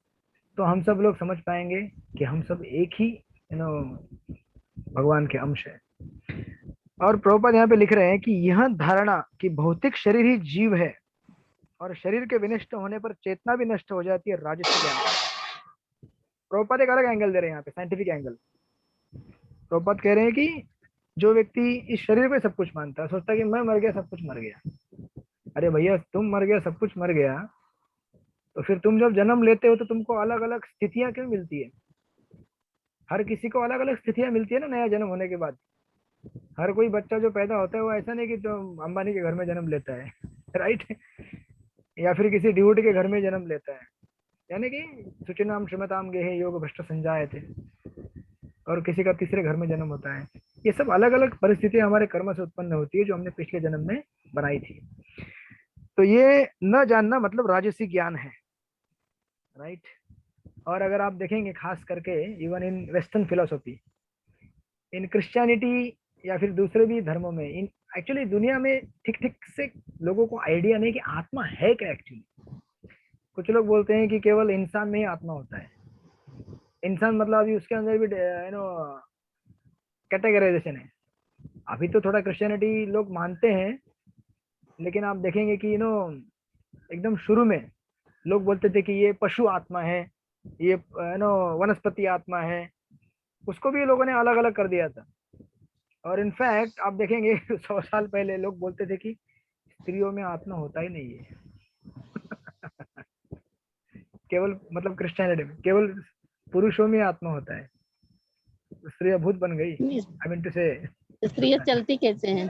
तो हम सब लोग समझ पाएंगे कि हम सब एक ही भगवान के अंश है. और प्रभुपाद यहाँ पे लिख रहे हैं कि यह धारणा कि भौतिक शरीर ही जीव है और शरीर के विनष्ट होने पर चेतना भी नष्ट हो जाती है, राजसी ज्ञान. प्रभुपाद एक अलग एंगल दे रहे हैं यहाँ पे, साइंटिफिक एंगल. प्रभुपाद कह रहे हैं कि जो व्यक्ति इस शरीर को सब कुछ मानता है, सोचता है कि मैं मर गया सब कुछ मर गया. अरे भैया, तुम मर गया सब कुछ मर गया तो फिर तुम जब जन्म लेते हो तो तुमको अलग अलग स्थितियां क्यों मिलती है? हर किसी को अलग अलग स्थितियां मिलती है ना नया जन्म होने के बाद. हर कोई बच्चा जो पैदा होता है वो ऐसा नहीं कि जो अंबानी के घर में जन्म लेता है, राइट, या फिर किसी ड्यूट के घर में जन्म लेता है. यानी कि सुचिनाम श्रीमताम गेहे योग भ्रष्ट संजाए थे, और किसी का तीसरे घर में जन्म होता है. ये सब अलग अलग परिस्थितियां हमारे कर्म से उत्पन्न होती है जो हमने पिछले जन्म में बनाई थी. तो ये न जानना मतलब राजसी ज्ञान है, राइट. और अगर आप देखेंगे खास करके even in western philosophy, in Christianity या फिर दूसरे भी धर्मों में, इन एक्चुअली दुनिया में ठीक ठीक से लोगों को आइडिया नहीं कि आत्मा है क्या एक्चुअली. कुछ लोग बोलते हैं कि केवल इंसान में ही आत्मा होता है. इंसान मतलब अभी उसके अंदर भी कैटेगराइजेशन है. अभी तो थोड़ा क्रिश्चियनिटी लोग मानते हैं, लेकिन आप देखेंगे कि एकदम शुरू में लोग बोलते थे कि ये पशु आत्मा है, ये वनस्पति आत्मा है. उसको भी लोगों ने अलग अलग कर दिया था. और इनफैक्ट आप देखेंगे 100 साल पहले लोग बोलते थे कि स्त्रियों में आत्मा होता ही नहीं है केवल मतलब क्रिश्चियनिटी में केवल पुरुषों में आत्मा होता है. स्त्री भूत बन गई, नहीं, आई मीन टू से। स्त्रियाँ चलती कैसे हैं?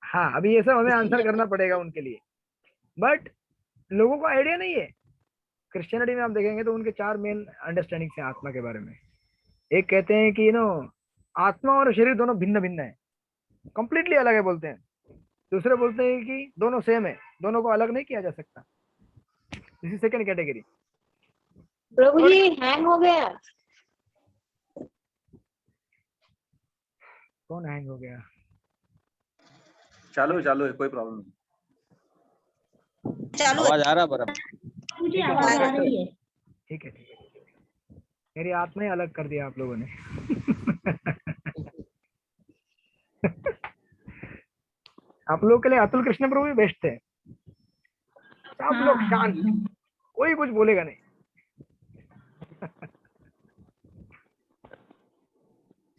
हाँ, अभी ये सब हमें आंसर करना पड़ेगा उनके लिए, बट लोगों को आइडिया नहीं है। क्रिश्चियनिटी में आप देखेंगे तो उनके 4 मेन अंडरस्टैंडिंग्स हैं आत्मा के बारे में। एक कहते हैं कि आत्मा और शरीर दोनों भिन्न भिन्न है, कंप्लीटली अलग है बोलते हैं। दूसरे बोलते हैं कि दोनों सेम है, दोनों को अलग नहीं किया जा सकता। This is second category. प्रभु जी हैंग हो गया। कौन हैंग हो गया? चालू है, कोई प्रॉब्लम नहीं। चालू आवाज आ रहा बराबर? मुझे आवाज आ रही है। ठीक है, मेरी आत्मा ही अलग कर दिया आप लोगों ने। आप लोगों के लिए अतुल कृष्ण प्रभु भी बेस्ट थे। सब लोग शांत, कोई कुछ बोलेगा नहीं।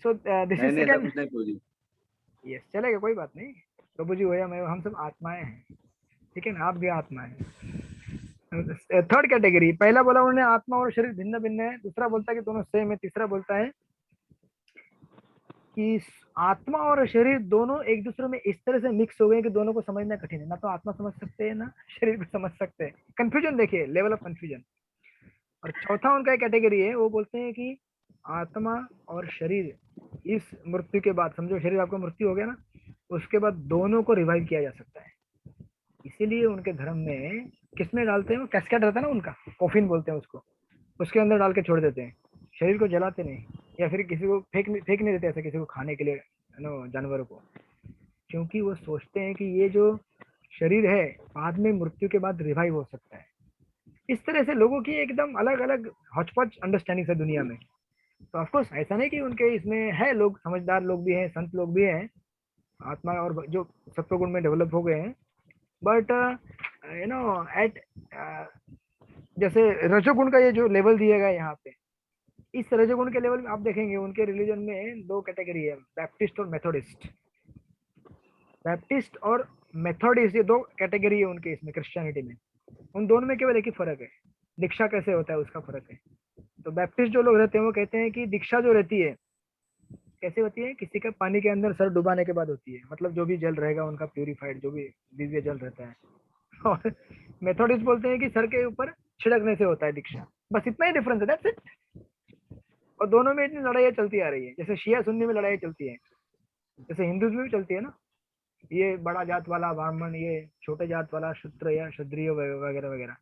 सो दिस इज नहीं, ऐसा सेकंड। कुछ नहीं प्रभु जी। यस, चलेगा, कोई बात नहीं। प्रभु जी हो या मैं, हम सब आत्माएं हैं, ठीक है ना? आप भी आत्मा है। थर्ड कैटेगरी, पहला बोला उन्होंने आत्मा और शरीर भिन्न भिन्न है, दूसरा बोलता है कि दोनों सेम है, तीसरा बोलता है कि आत्मा और शरीर दोनों एक दूसरे में इस तरह से मिक्स हो गए कि दोनों को समझना कठिन है। ना तो आत्मा समझ सकते हैं, ना शरीर को समझ सकते हैं। कंफ्यूजन देखिए, लेवल ऑफ कंफ्यूजन। और चौथा उनका कैटेगरी है, वो बोलते हैं कि आत्मा और शरीर इस मृत्यु के बाद, समझो शरीर आपका मृत्यु हो गया ना, उसके बाद दोनों को रिवाइव किया जा सकता है। इसीलिए उनके धर्म में किसमें डालते हैं, वो कैस्केड रहता है ना उनका, कॉफिन बोलते हैं उसको, उसके अंदर डाल के छोड़ देते हैं। शरीर को जलाते नहीं, या फिर किसी को फेंक नहीं देते ऐसे किसी को खाने के लिए, जानवरों को, क्योंकि वो सोचते हैं कि ये जो शरीर है बाद में मृत्यु के बाद रिवाइव हो सकता है। इस तरह से लोगों की एकदम अलग अलग हौच-पौच अंडरस्टैंडिंग है दुनिया में। तो ऑफकोर्स ऐसा नहीं कि उनके इसमें है, लोग समझदार लोग भी हैं, संत लोग भी हैं, आत्मा और जो सत्वगुण में डेवलप हो गए हैं, बट एट जैसे रजोगुण का ये जो लेवल दिया गया यहाँ पे, इस रजोगुण के लेवल में आप देखेंगे उनके रिलीजन में 2 कैटेगरी है, बैप्टिस्ट और मेथोडिस्ट। बैप्टिस्ट और मेथोडिस्ट ये 2 कैटेगरी है उनके इसमें क्रिश्चियनिटी में। उन दोनों में केवल एक ही फर्क है, दीक्षा कैसे होता है उसका फर्क है। तो बैप्टिस्ट जो लोग रहते हैं वो कहते हैं कि दीक्षा जो रहती है कैसे होती है, किसी का पानी के अंदर सर डुबाने के बाद होती है, मतलब जो भी जल रहेगा उनका प्यूरिफाइड, जो भी दिव्य जल रहता है। और मेथोडिस्ट बोलते हैं कि सर के ऊपर छिड़कने से होता है दीक्षा। बस इतना ही डिफरेंस है, दैट्स इट। और दोनों में इतनी लड़ाई चलती आ रही है, जैसे शिया सुन्नी में लड़ाई चलती है, जैसे हिंदुज में भी चलती है ना, ये बड़ा जात वाला ब्राह्मण, ये छोटे जात वाला शूद्र या क्षत्रिय वगैरह वगैरह।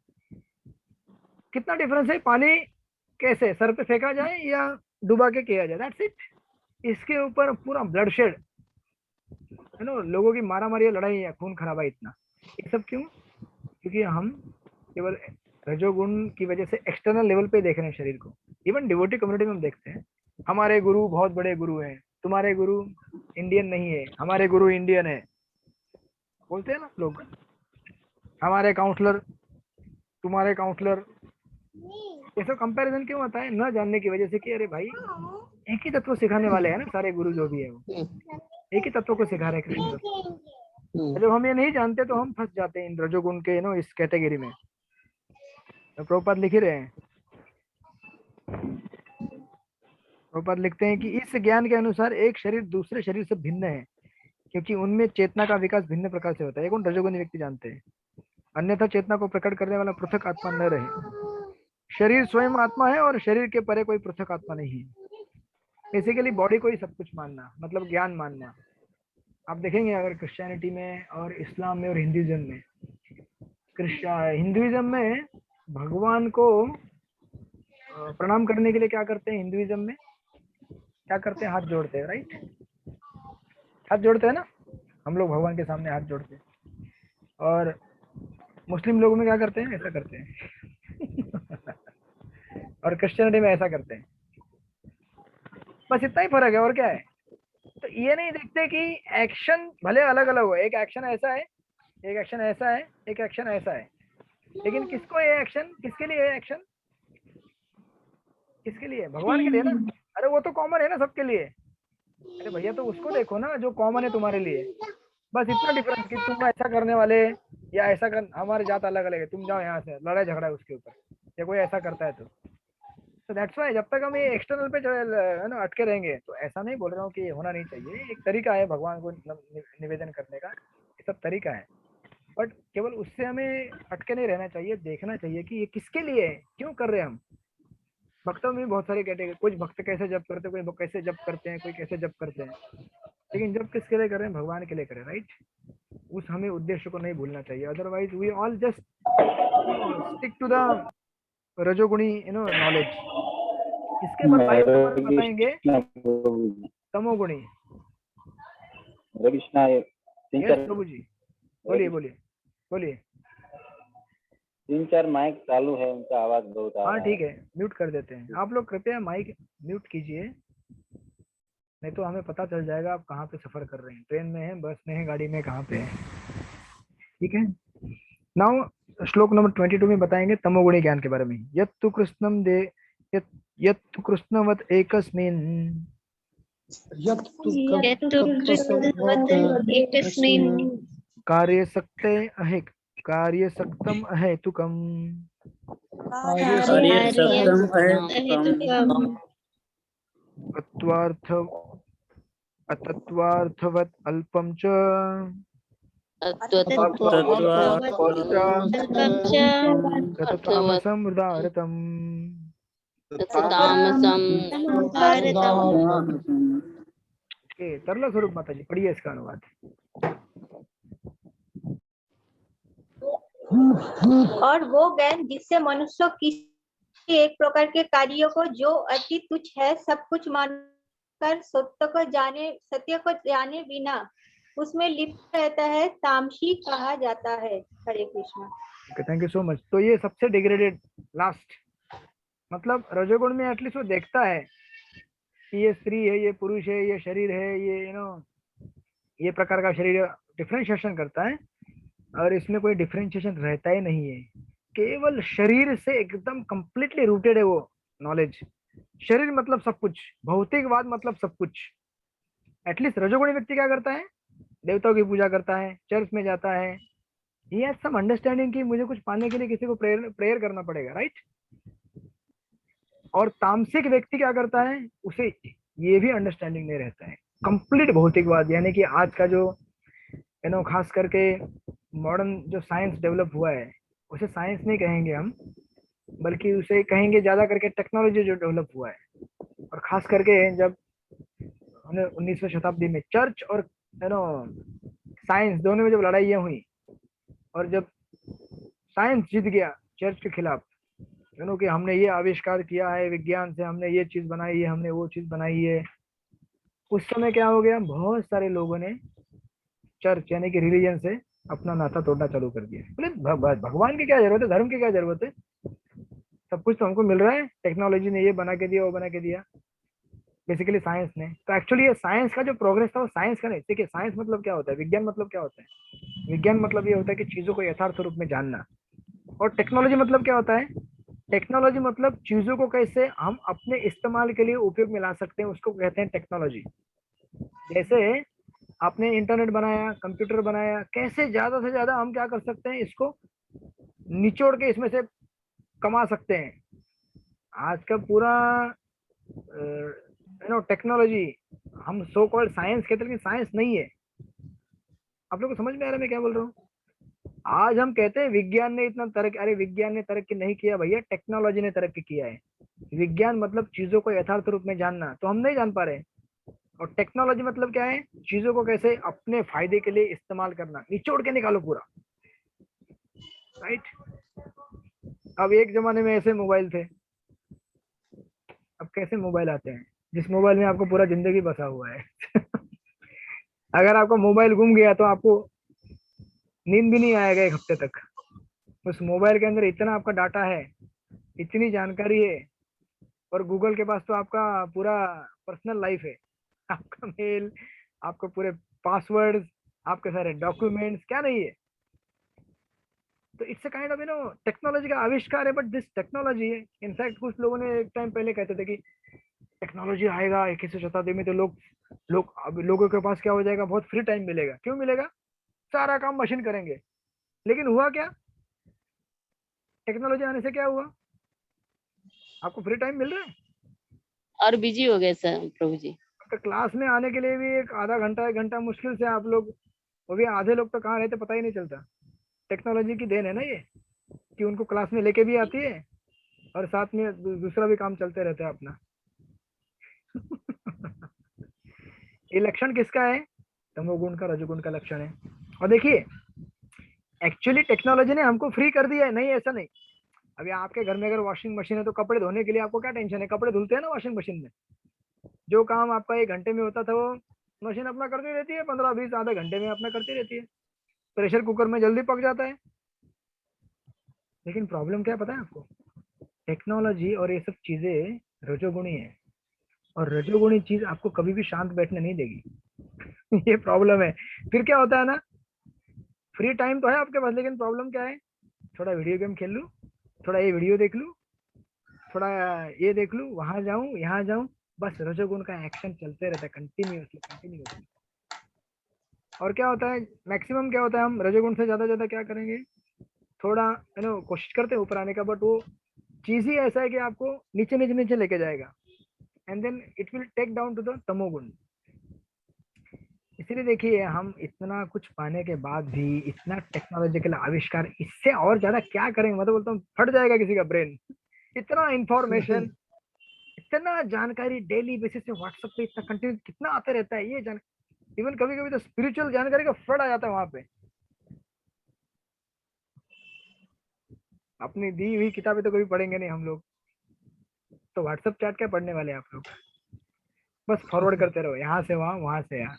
कितना डिफरेंस है, पानी कैसे सर पे फेंका जाए या डुबा के किया जाए, दैट्स इट। इसके ऊपर पूरा ब्लडशेड है ना, लोगों की मारा मारी लड़ाई है, खून खराबा इतना, ये सब क्यों? क्योंकि हम केवल रजोगुण की वजह से एक्सटर्नल लेवल पे देख रहे हैं शरीर को। इवन डिवोटी कम्युनिटी में हम देखते हैं, हमारे गुरु बहुत बड़े गुरु हैं, तुम्हारे गुरु इंडियन नहीं है, हमारे गुरु इंडियन है, बोलते हैं ना लोग। हमारे काउंसलर, तुम्हारे काउंसलर, ये सब कंपैरिजन क्यों आता है? न जानने की वजह से कि अरे भाई एक ही तत्व सिखाने वाले हैं ना सारे गुरु जो भी है, वो एक ही तत्व को सिखा रहे हैं, कृष्ण तत्व। जब हम ये नहीं जानते तो हम फंस जाते हैं इन रजोगुण के इस कैटेगरी में। तो प्रभुपाद लिख ही रहे हैं, प्रभुपाद लिखते हैं कि इस ज्ञान के अनुसार एक शरीर दूसरे शरीर से भिन्न है, क्योंकि उनमें चेतना का विकास भिन्न प्रकार से होता है। ये कौन? रजोगुणी व्यक्ति जानते हैं। अन्यथा चेतना को प्रकट करने वाला पृथक आत्मा न रहे। शरीर स्वयं आत्मा है और शरीर के परे कोई पृथक आत्मा नहीं है। बेसिकली बॉडी को ही सब कुछ मानना, मतलब ज्ञान मानना। आप देखेंगे अगर क्रिश्चियनिटी में और इस्लाम में और हिंदुइज्म में, हिंदुइज्म में भगवान को प्रणाम करने के लिए क्या करते हैं? हिंदुइज्म में क्या करते हैं? हाथ जोड़ते हैं, राइट? हाथ जोड़ते हैं ना हम लोग, भगवान के सामने हाथ जोड़ते हैं। और मुस्लिम लोगों में क्या करते हैं? ऐसा करते हैं। और क्रिश्चियनिटी में ऐसा करते हैं। बस इतना ही फर्क है, और क्या है? तो ये नहीं देखते कि एक्शन भले अलग अलग हो, एक एक्शन ऐसा है, एक एक्शन ऐसा है, एक एक्शन ऐसा है, लेकिन किसको ये एक्शन, किसके लिए ये एक्शन, किसके लिए? भगवान के लिए ना। अरे वो तो कॉमन है ना सबके लिए। अरे भैया तो उसको देखो ना जो कॉमन है तुम्हारे लिए। बस इतना डिफरेंस कि तुम ऐसा करने वाले या ऐसा कर, हमारे जात अलग अलग है, तुम जाओ यहाँ से, लड़ाई झगड़ा है उसके ऊपर, या कोई ऐसा करता है तो तो दैट्स वाई जब तक हम ये एक्सटर्नल पे है ना अटके रहेंगे, तो ऐसा नहीं बोल रहा हूँ कि ये होना नहीं चाहिए, एक तरीका है भगवान को निवेदन करने का, ये सब तरीका है, बट केवल उससे हमें अटके नहीं रहना चाहिए, देखना चाहिए कि ये किसके लिए है, क्यों कर रहे हैं हम। भक्तों में बहुत सारे कैटेगरी, कुछ भक्त कैसे जप करते हैं, कोई कैसे जप करते हैं, कोई कैसे जप करते हैं, लेकिन जब किसके लिए कर रहे हैं, भगवान के लिए करें, राइट। उस हमें उद्देश्य को नहीं भूलना चाहिए, otherwise we all just stick to the रजोगुणी नॉलेज। इसके बाद भाई के बारे में बताएंगे तमोगुणी। यस प्रभु जी, बोलिए बोलिए बोलिए। 3-4 माइक चालू है, उनका आवाज बहुत आ रहा हाँ है। ठीक है, म्यूट कर देते हैं। आप लोग कृपया माइक म्यूट कीजिए, नहीं तो हमें पता चल जाएगा आप कहाँ पे सफर कर रहे हैं, ट्रेन में है, बस में है, गाड़ी में, कहाँ पे है। ठीक है, नाउ श्लोक नंबर 22 में बताएंगे तमोगुणी ज्ञान के बारे में। यत्तु कृष्णम दे यत्तु कृष्णवत एकस्मिन् यत्तु यत्तु कृष्णवत् एकस्मिन् कार्यसक्ते अहे कार्यसक्तम अहेतुकम् अहेतुकम् अतत्वार्थवत् अल्पं च तततामसं हृदारतम्। तरला स्वरूप माता जी पढ़िए इसका अनुवाद। और वो ज्ञान जिससे मनुष्य किसी एक प्रकार के कार्यों को जो अति तुच्छ है सब कुछ मानकर सत्य को जाने बिना उसमें लिप्त रहता है, तामसी कहा जाता है। Hare Krishna. Thank you so much. तो ये सबसे डिग्रेडेड लास्ट, मतलब रजोगुण में एटलीस्ट वो देखता है कि ये स्त्री है, ये पुरुष है, ये शरीर है, ये ये प्रकार का शरीर, डिफरेंशिएशन करता है, और इसमें कोई डिफरेंशिएशन रहता ही नहीं है, केवल शरीर से एकदम कंप्लीटली रूटेड है वो नॉलेज। शरीर मतलब सब कुछ, भौतिकवाद मतलब सब कुछ। एटलीस्ट रजोगुणी व्यक्ति क्या करता है, देवताओं की पूजा करता है, चर्च में जाता है, ही हैज सम अंडरस्टैंडिंग कि मुझे कुछ पाने के लिए किसी को प्रेयर करना पड़ेगा, राइट। और तामसिक व्यक्ति क्या करता है, उसे ये भी अंडरस्टैंडिंग नहीं रहता है, कंप्लीट भौतिकवाद। यानी कि आज का जो खास करके मॉडर्न जो साइंस डेवलप हुआ है, उसे साइंस नहीं कहेंगे हम, बल्कि उसे कहेंगे ज्यादा करके टेक्नोलॉजी जो डेवलप हुआ है। और खास करके जब 19वीं शताब्दी में चर्च और साइंस दोनों में जब लड़ाइयाँ हुई, और जब साइंस जीत गया चर्च के खिलाफ, कि हमने ये आविष्कार किया है, विज्ञान से हमने ये चीज बनाई है, हमने वो चीज बनाई है, उस समय क्या हो गया, बहुत सारे लोगों ने चर्च यानी कि रिलीजन से अपना नाता तोड़ना चालू कर दिया। बोले भगवान की क्या जरूरत है, धर्म की क्या जरूरत है, सब कुछ तो हमको मिल रहा है, टेक्नोलॉजी ने ये बना के दिया, वो बना के दिया, बेसिकली साइंस ने। तो एक्चुअली ये साइंस का जो प्रोग्रेस था वो साइंस का नहीं। देखिए साइंस मतलब क्या होता है, विज्ञान मतलब क्या होता है, विज्ञान मतलब ये होता है कि चीजों को यथार्थ रूप में जानना। और टेक्नोलॉजी मतलब क्या होता है, टेक्नोलॉजी मतलब चीजों को कैसे हम अपने इस्तेमाल के लिए उपयोग में ला सकते हैं, उसको कहते हैं टेक्नोलॉजी। जैसे आपने इंटरनेट बनाया, कंप्यूटर बनाया, कैसे ज्यादा से ज्यादा हम क्या कर सकते हैं, इसको निचोड़ के इसमें से कमा सकते हैं। आज का पूरा टेक्नोलॉजी हम सो कॉल्ड साइंस कहते हैं, लेकिन साइंस नहीं है। आप लोग को समझ में आ रहा है मैं क्या बोल रहा हूँ। आज हम कहते हैं विज्ञान ने इतना तरक्की, अरे विज्ञान ने तरक्की नहीं किया भैया, टेक्नोलॉजी ने तरक्की किया है। विज्ञान मतलब चीजों को यथार्थ रूप में जानना, तो हम नहीं जान पा रहे। और टेक्नोलॉजी मतलब क्या है, चीजों को कैसे अपने फायदे के लिए इस्तेमाल करना, निचोड़ के निकालो पूरा, राइट। अब एक जमाने में ऐसे मोबाइल थे, अब कैसे मोबाइल आते हैं, जिस मोबाइल में आपको पूरा जिंदगी बसा हुआ है। अगर आपका मोबाइल गुम गया तो आपको नींद भी नहीं आएगा एक हफ्ते तक। उस मोबाइल के अंदर इतना आपका डाटा है, इतनी जानकारी है, और गूगल के पास तो आपका पूरा पर्सनल लाइफ है, आपका मेल, आपके पूरे पासवर्ड, आपके सारे डॉक्यूमेंट्स, क्या नहीं है। तो it's a kind of technology का आविष्कार है, बट दिस टेक्नोलॉजी है। इनफैक्ट कुछ लोगों ने एक टाइम पहले कहते थे कि टेक्नोलॉजी आएगा 21वीं शताब्दी में तो लोगों के पास क्या हो जाएगा, बहुत फ्री टाइम मिलेगा। क्यों मिलेगा, सारा काम मशीन करेंगे। लेकिन हुआ क्या, टेक्नोलॉजी आने से क्या हुआ, आपको फ्री टाइम मिल रहा है? और बिजी हो गए सर प्रभु जी। तो क्लास में आने के लिए भी एक आधा घंटा 1 घंटा मुश्किल से आप लोग, वो भी आधे लोग तो कहाँ रहते पता ही नहीं चलता। टेक्नोलॉजी की देन है ना ये, कि उनको क्लास में लेके भी आती है और साथ में दूसरा भी काम चलते रहता है अपना। ये लक्षण किसका है? तमोगुण का, रजोगुण का लक्षण है। और देखिए एक्चुअली टेक्नोलॉजी ने हमको फ्री कर दिया है, नहीं ऐसा नहीं। अभी आपके घर में अगर वॉशिंग मशीन है तो कपड़े धोने के लिए आपको क्या टेंशन है? कपड़े धुलते हैं ना वॉशिंग मशीन में। जो काम आपका 1 घंटे में होता था वो मशीन अपना करती रहती है, 15-20 आधे घंटे में अपना करती रहती है। प्रेशर कुकर में जल्दी पक जाता है। लेकिन प्रॉब्लम क्या है पता है आपको? टेक्नोलॉजी और ये सब चीजें रजोगुणी है, और रजोगुणी चीज आपको कभी भी शांत बैठने नहीं देगी। ये प्रॉब्लम है। फिर क्या होता है ना, फ्री टाइम तो है आपके पास, लेकिन प्रॉब्लम क्या है? थोड़ा वीडियो गेम खेल लूं, थोड़ा ये वीडियो देख लूं, थोड़ा ये देख लूं, वहां जाऊं यहाँ जाऊं, बस रजोगुण का एक्शन चलते रहता है कंटिन्यूअसली। और क्या होता है मैक्सिमम, क्या होता है हम रजोगुण से ज्यादा क्या करेंगे, थोड़ा कोशिश करते हैं ऊपर आने का, बट वो चीज ही ऐसा है कि आपको नीचे लेके जाएगा, and then it will take down to the तमोगुण। इसीलिए देखिए हम इतना कुछ पाने के बाद भी, इतना टेक्नोलॉजिकल आविष्कार, इससे और ज्यादा क्या करेंगे? मैं तो बोलता हूँ फट जाएगा किसी का ब्रेन। इतना इंफॉर्मेशन, इतना जानकारी डेली बेसिस पे व्हाट्सएप पे इतना कंटिन्यू कितना आते रहता है। ये जान, इवन कभी कभी तो स्पिरिचुअल जानकारी का फ्लड आ जाता है वहां पे। अपनी दी हुई किताबें तो कभी पढ़ेंगे नहीं हम लोग, तो व्हाट्सएप चैट क्या पढ़ने वाले आप लोग? बस फॉरवर्ड करते रहो, यहाँ से वहां से यहाँ।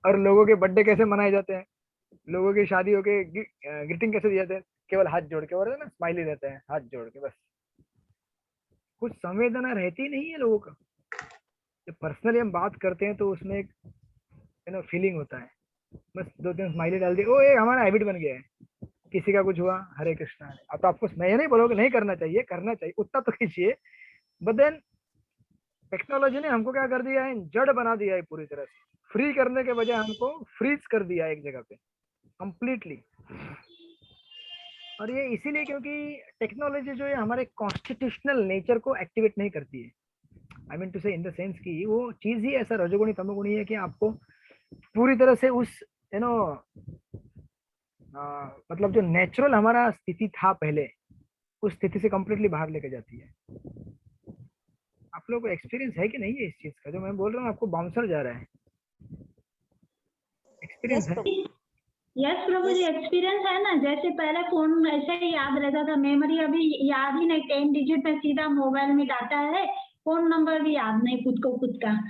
और लोगों के बर्थडे कैसे मनाए जाते हैं, लोगों की शादियों के ग्रीटिंग कैसे दिए जाते हैं? केवल हाथ जोड़ के, और ना स्माइली रहते हैं हाथ जोड़ के, बस। कुछ संवेदना रहती नहीं है लोगों का। जब पर्सनली हम बात करते हैं तो उसमें एक फीलिंग होता है। बस 2-3 स्माइली डाल दी, ओ ये हमारा हैबिट बन गया है। किसी का कुछ हुआ, हरे कृष्णा। अब तो आपको मैं ये नहीं बोलोगे नहीं करना चाहिए, करना चाहिए, उतना तो कीजिए। बट देन टेक्नोलॉजी ने हमको क्या कर दिया है? जड़ बना दिया है पूरी तरह से। फ्री करने के बजाय हमको फ्रीज कर दिया है एक जगह पे कंप्लीटली। और ये इसीलिए क्योंकि टेक्नोलॉजी जो है हमारे कॉन्स्टिट्यूशनल नेचर को एक्टिवेट नहीं करती है। आई मीन टू से इन द सेंस कि वो चीज ही ऐसा रजोगुणी तमोगुणी है कि आपको पूरी तरह से उस मतलब जो नेचुरल हमारा स्थिति था पहले, उस स्थिति से कंप्लीटली बाहर लेके जाती है। आप लोगों को एक्सपीरियंस है कि नहीं है इस चीज का? जो मैं बोल रहा हूँ आपको बाउंसर जा रहा है, एक्सपीरियंस है? यस प्रभु जी, एक्सपीरियंस है ना। जैसे पहले फोन ऐसे ही याद रहता था, मेमोरी अभी याद ही नहीं, 10 डिजिट में सीधा मोबाइल में डाटा है, फोन नंबर भी याद नहीं खुद का,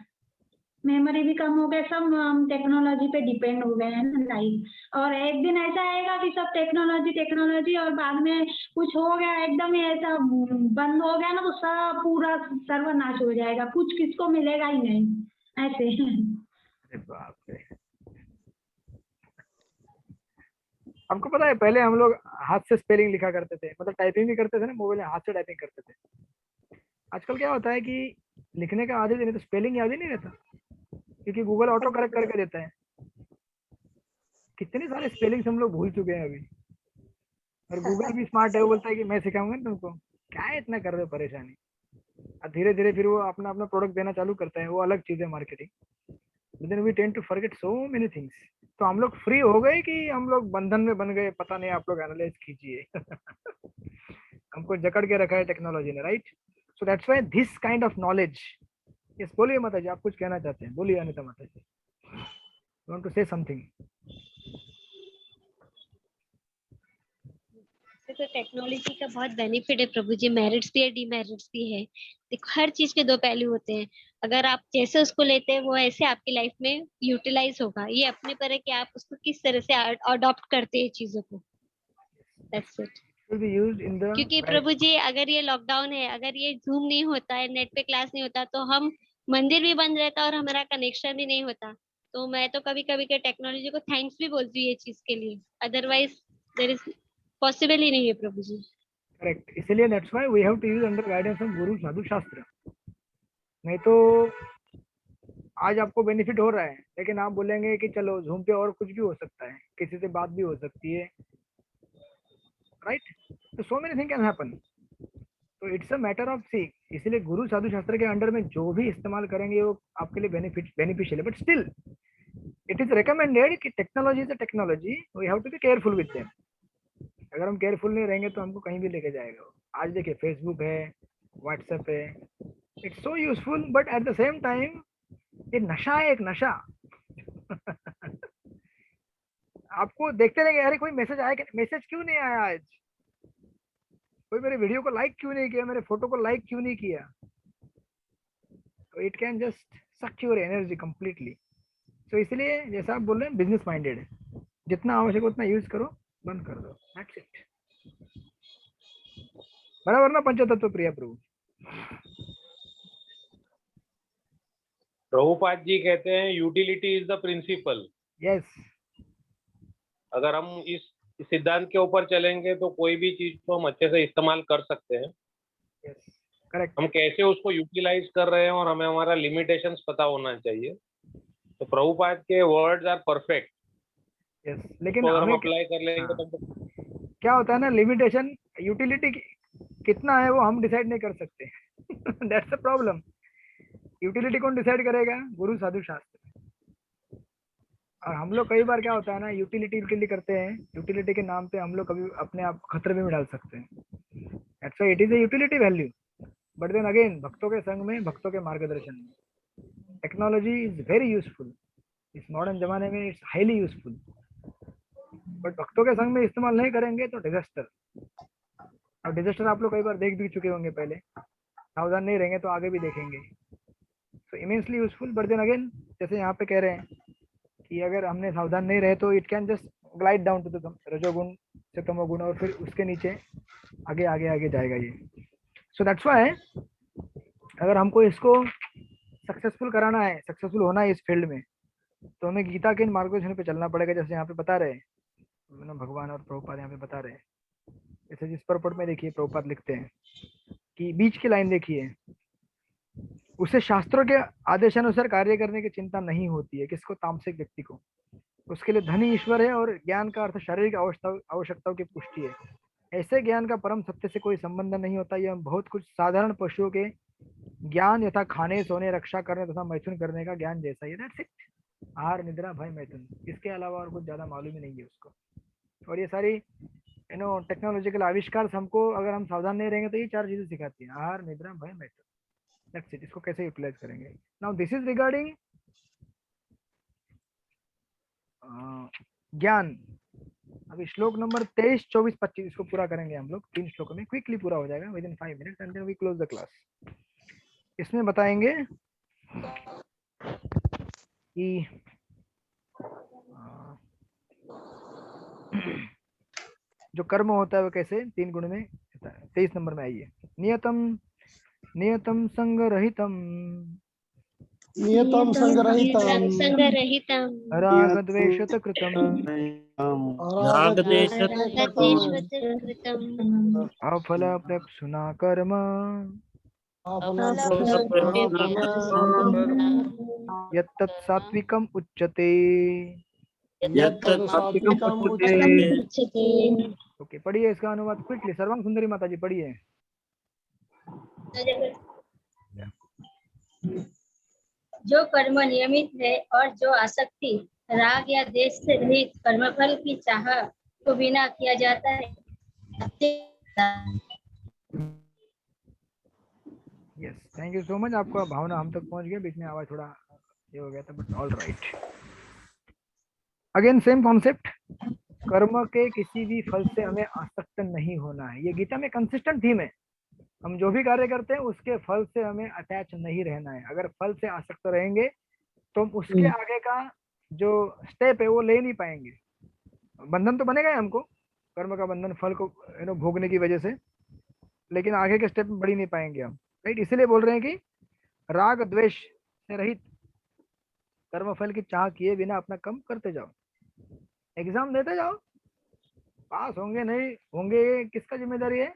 मेमोरी भी कम हो गया। सब हम टेक्नोलॉजी पे डिपेंड हो गए हैं ना लाइफ। और एक दिन ऐसा आएगा कि सब टेक्नोलॉजी और बाद में कुछ हो गया एकदम ही ऐसा बंद हो गया ना, तो सब पूरा सर्वनाश हो जाएगा, कुछ किसको मिलेगा ही नहीं ऐसे। अरे बाप रे। हमको पता है पहले हम लोग हाथ से स्पेलिंग लिखा करते थे, मतलब टाइपिंग भी करते थे ना, मोबाइल में हाथ से टाइपिंग करते थे। आजकल क्या होता है कि लिखने का आदत नहीं तो स्पेलिंग याद ही नहीं रहता, क्योंकि गूगल ऑटो करेक्ट करके देता है। कितने सारे स्पेलिंग्स हम लोग भूल चुके हैं अभी। और गूगल भी स्मार्ट है, वो बोलता है कि मैं सिखाऊंगा तुमको, क्या है इतना कर रहे हो परेशानी। और धीरे धीरे फिर वो अपना अपना प्रोडक्ट देना चालू करता है, वो अलग चीज है marketing. Then we tend to forget so many things. तो हम लोग फ्री हो गए कि हम लोग बंधन में बन गए, पता नहीं, आप लोग एनालाइज कीजिए। हमको जकड़ के रखा है टेक्नोलॉजी ने, right? So that's why this kind of knowledge. Yes, बोलिए माता जी, आप कुछ कहना चाहते हैं? बोलिए अनिता माता जी, वांट टू से समथिंग। तो टेक्नोलॉजी का बहुत बेनिफिट है प्रभु जी, मेरिट्स भी है, डिमेरिट्स भी है। देखो हर चीज के दो पहलू होते हैं, अगर आप जैसे उसको लेते हैं वो ऐसे आपकी लाइफ में यूटिलाइज होगा। ये अपने पर है कि आप उसको किस तरह से अडॉप्ट करते हैं चीजों को। That's it. क्योंकि प्रभु जी अगर ये लॉकडाउन है, अगर ये जूम नहीं होता है, नेट पे क्लास नहीं होता, तो हम मंदिर भी बंद रहता और हमारा कनेक्शन भी नहीं होता। तो मैं तो कभी कभी के टेक्नोलॉजी को थैंक्स भी बोलती हूँ ये चीज के लिए, अदरवाइज देयर इज पॉसिबल ही नहीं है प्रभु जी। करेक्ट, इसलिए that's why we have to use under guidance of guru sadhu शास्त्र। नहीं तो आज आपको बेनिफिट हो रहा है, लेकिन आप बोलेंगे कि चलो जूम पे और कुछ भी हो सकता है, किसी से बात भी हो सकती है, राइट? तो so many thing can happen. तो इट्स अ मैटर ऑफ सी, इसलिए गुरु साधु शास्त्र के अंडर में जो भी इस्तेमाल करेंगे वो आपके लिए बेनिफिशियल है. But still it is recommended कि technology is a technology, we have to be careful with them. अगर हम केयरफुल नहीं रहेंगे तो हमको कहीं भी लेके जाएगा. आज देखिए फेसबुक है, व्हाट्सएप है, it's so useful, but at the same time ये नशा है, एक नशा. आपको देखते रहेंगे, अरे कोई मैसेज आया, मैसेज क्यों नहीं आया आज, कोई मेरे वीडियो को लाइक क्यों नहीं किया, मेरे फोटो को लाइक क्यों नहीं किया. तो इट कैन जस्ट सक योर एनर्जी कंप्लीटली. तो इसलिए जैसा आप बोल रहे हैं बिजनेस माइंडेड है, जितना आवश्यक उतना यूज करो, बंद कर दो, दैट्स इट. बराबर ना पंचतत्व प्रिय प्रभु? प्रभुपाद जी कहते हैं utility is the principle. Yes. अगर हम इस सिद्धांत के ऊपर चलेंगे तो कोई भी चीज को हम अच्छे से इस्तेमाल कर सकते हैं. Yes, correct. हम कैसे उसको यूटिलाइज कर रहे हैं और हमें हमारा लिमिटेशंस पता होना चाहिए. तो प्रभुपाद के वर्ड्स आर परफेक्ट. यस, लेकिन अगर हम हमें अप्लाई कर लेंगे तो क्या होता है ना, लिमिटेशन, यूटिलिटी कितना है वो हम डिसाइड नहीं कर सकते. That's the problem. यूटिलिटी कौन डिसाइड करेगा? गुरु साधु शास्त्र. और हम लोग कई बार क्या होता है ना, यूटिलिटी करते हैं, यूटिलिटी के नाम पे हम लोग कभी अपने आप खतरे में डाल सकते हैं. That's why it is a utility value. But then again भक्तों के संग में, भक्तों के मार्गदर्शन में टेक्नोलॉजी इज वेरी यूजफुल. इस मॉडर्न जमाने में इट्स हाईली यूजफुल. बट भक्तों के संग में इस्तेमाल नहीं करेंगे तो डिजास्टर. और डिजास्टर आप लोग कई बार देख भी चुके होंगे पहले. सावधान नहीं रहेंगे तो आगे भी देखेंगे. So immensely useful. But then again जैसे यहाँ पे कह रहे हैं कि अगर हमने सावधान नहीं रहे तो it can just glide down to the रजोगुण से तमोगुण, और फिर उसके नीचे आगे आगे आगे जाएगा ये. सो दैट्स व्हाई अगर हमको इसको सक्सेसफुल कराना है, सक्सेसफुल होना है इस फील्ड में, तो हमें गीता के इन मार्गदर्शन पे चलना पड़ेगा. जैसे यहाँ पे बता रहे हैं भगवान और प्रभुपाद यहाँ पे बता रहे हैं. जैसे जिस परपट में देखिए प्रभुपाद लिखते हैं कि बीच की लाइन देखिए, उसे शास्त्रों के आदेशानुसार कार्य करने की चिंता नहीं होती है. किसको? तामसिक व्यक्ति को. उसके लिए धन ही ईश्वर है और ज्ञान का अर्थ शारीरिक आवश्यकताओं की पुष्टि है. ऐसे ज्ञान का परम सत्य से कोई संबंध नहीं होता. यह बहुत कुछ साधारण पशुओं के ज्ञान यथा खाने, सोने, रक्षा करने तथा मैथुन करने का ज्ञान जैसा ही. That's it. आहार, निद्रा, भय, मैथुन. इसके अलावा और कुछ ज्यादा मालूम ही नहीं है उसको. और ये सारी टेक्नोलॉजिकल आविष्कार हमको, अगर हम सावधान नहीं रहेंगे तो ये चार चीजें सिखाती हैं: आहार, निद्रा, भय, मैथुन. That's it. इसको कैसे यूटिलाइज करेंगे? नाउ दिस इज रिगार्डिंग ज्ञान. अभी श्लोक नंबर 23, 24, 25 इसको पूरा करेंगे हम लोग. 3 श्लोकों में क्विकली पूरा हो जाएगा within 5 minutes and then we close the class. इसमें बताएंगे कि जो कर्म होता है वो कैसे 3 गुण में. 23 नंबर में आइए. नियतम संगरहितम नियतम संगरहितम संगरहितम राग द्वेषत कृतम अफल प्रप्सुना कर्म यत्तत् सात्विकम उच्यते. ओके, पढ़िए इसका अनुवाद क्विकली. सर्वांग सुंदरी माता जी पढ़िए. जो कर्म नियमित है और जो आसक्ति राग या देश से रहित कर्मफल की चाह को बिना किया जाता है. Yes, thank you so much. आपका भावना हम तक पहुंच गया. बीच में आवाज थोड़ा ये हो गया था, but all right. Again same concept. कर्म के किसी भी फल से हमें आसक्त नहीं होना है. ये गीता में कंसिस्टेंट थीम है. हम जो भी कार्य करते हैं उसके फल से हमें अटैच नहीं रहना है. अगर फल से आसक्त रहेंगे तो हम उसके आगे का जो स्टेप है वो ले नहीं पाएंगे. बंधन तो बनेगा ही हमको, कर्म का बंधन, फल को भोगने की वजह से, लेकिन आगे के स्टेप में बढ़ ही नहीं पाएंगे हम. राइट? इसलिए बोल रहे हैं कि राग द्वेष से रहित कर्म फल की चाह किए बिना अपना काम करते जाओ. एग्जाम देते जाओ. पास होंगे नहीं होंगे किसका जिम्मेदारी है?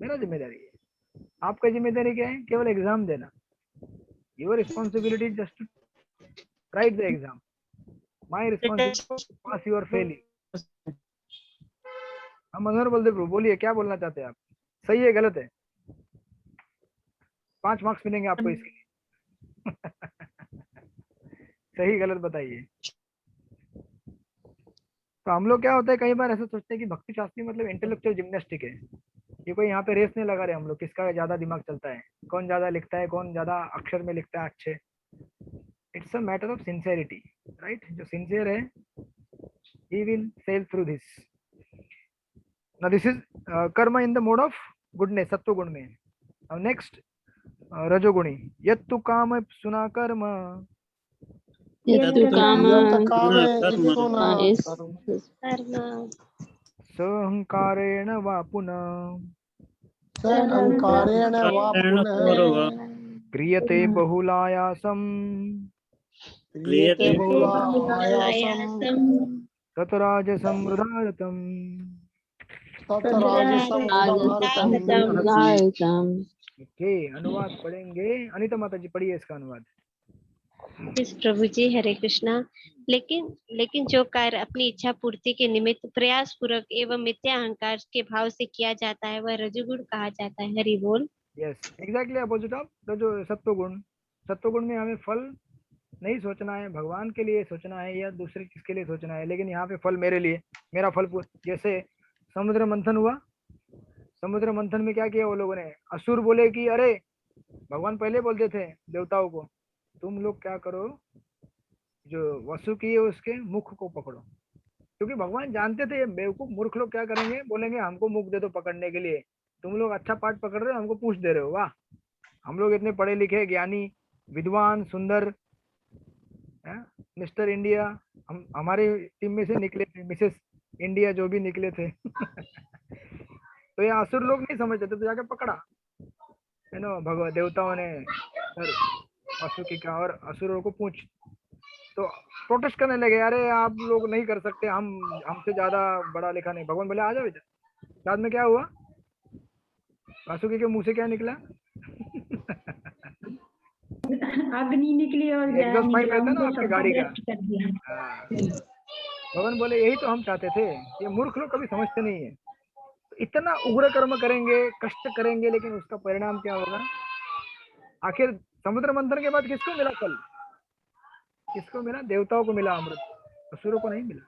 मेरा जिम्मेदारी है. आपका जिम्मेदारी क्या है? केवल एग्जाम देना. Your responsibility just to write the exam. My responsibility pass your failure. हम मनोहर बलदेव प्रभु, बोलिए क्या बोलना चाहते हैं आप? सही है गलत है? 5 मार्क्स मिलेंगे आपको इसके लिए। सही गलत बताइए। तो हम लोग क्या होता है, कई बार ऐसा सोचते हैं कि भक्ति शास्त्री मतलब इंटेलेक्चुअल जिम्नास्टिक है। ये कोई यहाँ पे रेस नहीं लगा रहे हम लोग किसका ज्यादा दिमाग चलता है, कौन ज्यादा लिखता है, कौन ज्यादा अक्षर में लिखता है अच्छे। It's a matter of sincerity, right? जो सिंसियर है he will sail through this. Now this is karma in the mode of goodness, सत्व गुण में. Now next रजोगुणी, यत्तु काम सुना कर्म, सहंकारेण वा पुनः, क्रियते बहुलायासम, ततराजसं मृदारतम्। ओके, अनुवाद पढ़ेंगे। अनिता माता जी पढ़िए इसका अनुवाद। प्रभु जी, हरे कृष्णा। लेकिन जो कार्य अपनी इच्छा पूर्ति के निमित्त प्रयास पूर्वक एवं मिथ्या अहंकार के भाव से किया जाता है वह रजोगुण कहा जाता है। हरि बोल। यस, एग्जैक्टली अपोजिट ऑफ सत्वगुण। सत्वगुण में हमें फल नहीं सोचना है, भगवान के लिए सोचना है या दूसरे किसके लिए सोचना है, लेकिन यहाँ पे फल मेरे लिए, मेरा फल। जैसे समुद्र मंथन हुआ, समुद्र मंथन में क्या किया वो लोगों ने? असुर बोले कि अरे, भगवान पहले बोलते थे देवताओं को, तुम लोग क्या करो, जो वसुकी है उसके मुख को पकड़ो, क्योंकि भगवान जानते थे ये बेवकूफ मूर्ख लोग क्या करेंगे, बोलेंगे हमको मुख दे दो पकड़ने के लिए, तुम लोग अच्छा पाठ पकड़ रहे हो, हमको पूछ दे रहे हो। वाह, हम लोग इतने पढ़े लिखे, ज्ञानी, विद्वान, सुंदर, मिस्टर इंडिया, हम हमारी टीम में से निकले थे, मिसेस इंडिया जो भी निकले थे। तो ये असुर लोग नहीं समझते थे, तो जाके पकड़ा है ना भगवान देवताओं ने वसुकी का, और असुरों को पूछ, तो प्रोटेस्ट करने लगे, अरे आप लोग नहीं कर सकते, हमसे ज्यादा बड़ा लिखा नहीं। भगवान बोले आ जाओ इधर। बाद में क्या हुआ, वासुकी के मुंह से क्या निकला? अग्नि निकली और एग्जॉस्ट पाइप रहता है ना आपकी गाड़ी का। भगवान बोले यही तो हम चाहते थे, ये मूर्ख लोग कभी समझते नहीं है। तो इतना उग्र कर्म करेंगे, कष्ट करेंगे, लेकिन उसका परिणाम क्या होगा? आखिर समुद्र मंथन के बाद किसको मिला फल? किसको मिला? देवताओं को मिला अमृत, असुरों को नहीं मिला।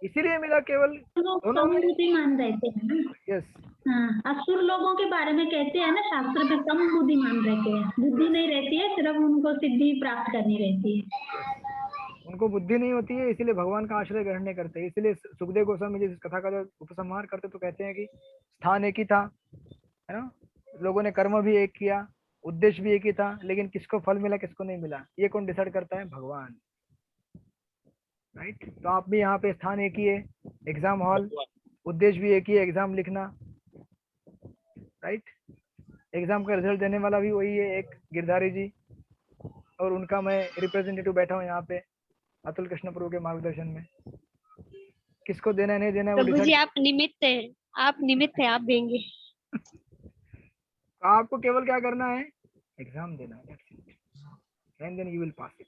इसीलिए मिला केवल दोनों में। बुद्धिमान रहते हैं ना। यस, हाँ, असुर लोगों के बारे में कहते हैं ना शास्त्र में, कम बुद्धिमान रहते हैं, बुद्धि नहीं रहती है, सिर्फ उनको सिद्धि प्राप्त करनी रहती है। उनको बुद्धि नहीं होती है, इसीलिए भगवान का आश्रय ग्रहण नहीं करते। इसलिए सुखदेव गोस्वामी जी इस कथा का जब उपसंहार करते तो कहते हैं कि स्थान एक ही था, है ना, लोगों ने कर्म भी एक किया, उद्देश्य भी एक ही था, लेकिन किसको फल मिला किसको नहीं मिला, ये कौन डिसाइड करता है? भगवान, राइट? तो आप भी यहाँ पे स्थान एक ही है, एग्जाम हॉल, उद्देश्य भी एक ही है, एग्जाम लिखना, राइट? एग्जाम का रिजल्ट देने वाला भी वही है, एक गिरधारी जी, और उनका मैं रिप्रेजेंटेटिव बैठा हूँ यहाँ पे अतुल कृष्ण प्रभु के मार्गदर्शन में। किसको देना है नहीं देना है वो प्रभु जी, आप निमित्त है, आप निमित्त है, आप देंगे। आपको केवल क्या करना है? एग्जाम देना है, and then you will pass it.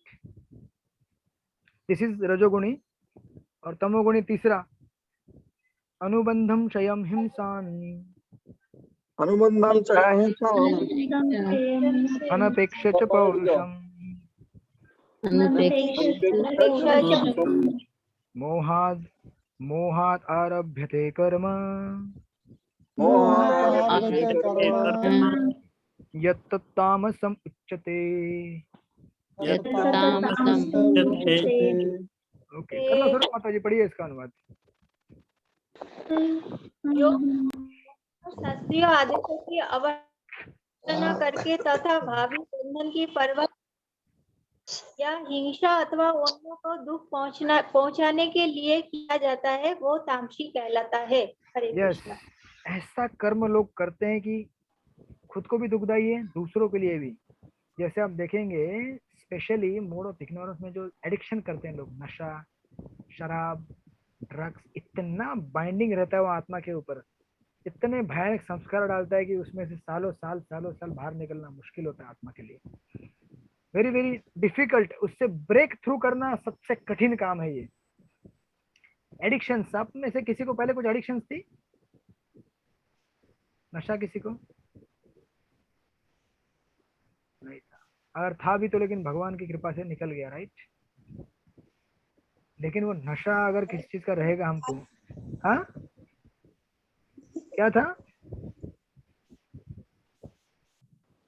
This is रजोगुणी। और तमोगुणी तीसरा, अनुबंधम क्षयम हिंसान, अनुबंधम अनपेक्ष च पौरुषम, मोहात् आरभ्यते कर्म, यत्तत्तामसम् उच्यते। ओके, करुणा स्वरूप माता जी पढ़िए इसका अनुवाद। शास्त्रीय आदेशों की अवहेलना करके तथा भावी बंधन की परवाह या हिंसा अथवा अन्यों को दुख पहुंचाने के लिए किया जाता है, वो तामसी कहलाता है। हरे कृष्णा। ऐसा कर्म लोग करते हैं कि खुद को भी दुखदाई है, दूसरों के लिए भी। जैसे आप देखेंगे स्पेशली मोड ऑफ इग्नोरेंस में जो एडिक्शन करते हैं लोग, नशा, शराब, ड्रग्स, इतना बाइंडिंग रहता है वो आत्मा के ऊपर, इतने भयानक संस्कार डालता है कि उसमें से सालों साल बाहर निकलना मुश्किल होता है आत्मा के लिए। Very very difficult. उससे ब्रेक थ्रू करना सबसे कठिन काम है ये। एडिक्शन, आप में से किसी को पहले कुछ एडिक्शन थी? नशा किसी को नहीं था, अगर था भी तो लेकिन भगवान की कृपा से निकल गया, राइट। लेकिन वो नशा अगर किसी चीज का रहेगा हमको, हाँ क्या था?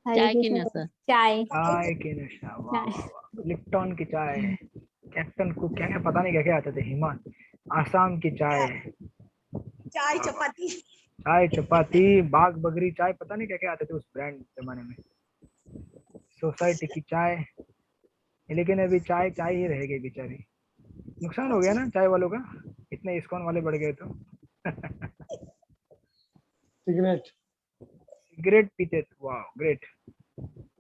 चाय की नशा। चाय चाय की नशा, वाह वाह वाह। लिप्टन की चाय, कैप्टन को क्या क्या पता नहीं क्या क्या आते थे, हिमान, आसाम की चाय, चाय चपाती, चाय चपाती, बाग बगरी चाय, पता नहीं क्या क्या आते थे उस ब्रांड जमाने में, सोसाइटी की चाय। लेकिन अभी चाय चाय ही रह गई बेचारी। नुकसान हो गया ना चाय वालों का, इतने इस्कॉन वाले बढ़ गए तो। सिगरेट सिगरेट पीते थे, वाह ग्रेट।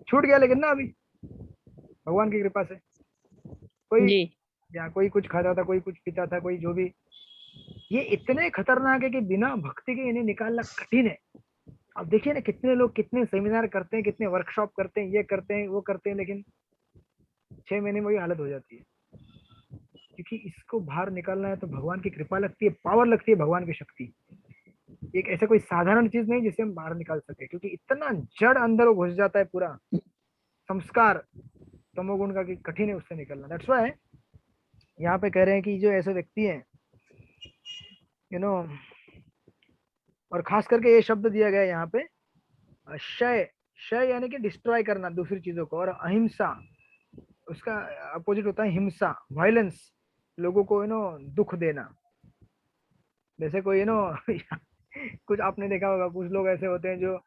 छूट गया लेकिन ना अभी भगवान की कृपा से। कोई जी या कोई कुछ खाता था, कोई कुछ पीता था, कोई जो भी। ये इतने खतरनाक है कि बिना भक्ति के इन्हें निकालना कठिन है। अब देखिए ना कितने लोग कितने सेमिनार करते हैं, कितने वर्कशॉप करते हैं, ये करते हैं वो करते हैं, लेकिन 6 महीने में वही हालत हो जाती है। क्योंकि इसको बाहर निकालना है तो भगवान की कृपा लगती है, पावर लगती है, भगवान की शक्ति। एक ऐसा कोई साधारण चीज नहीं जिसे हम बाहर निकाल सके, क्योंकि इतना जड़ अंदर वो घुस जाता है पूरा संस्कार तमोगुण का कि कठिन है उससे निकलना। दैट्स व्हाई यहाँ पे कह रहे हैं कि जो ऐसे व्यक्ति हैं, यू नो, और खास करके ये शब्द दिया गया है यहाँ पे, क्षय, क्षय यानी कि डिस्ट्रॉय करना दूसरी चीजों को, और अहिंसा उसका अपोजिट होता है हिंसा, वायलेंस, लोगों को दुख देना। जैसे कोई कुछ आपने देखा होगा, कुछ लोग ऐसे होते हैं जो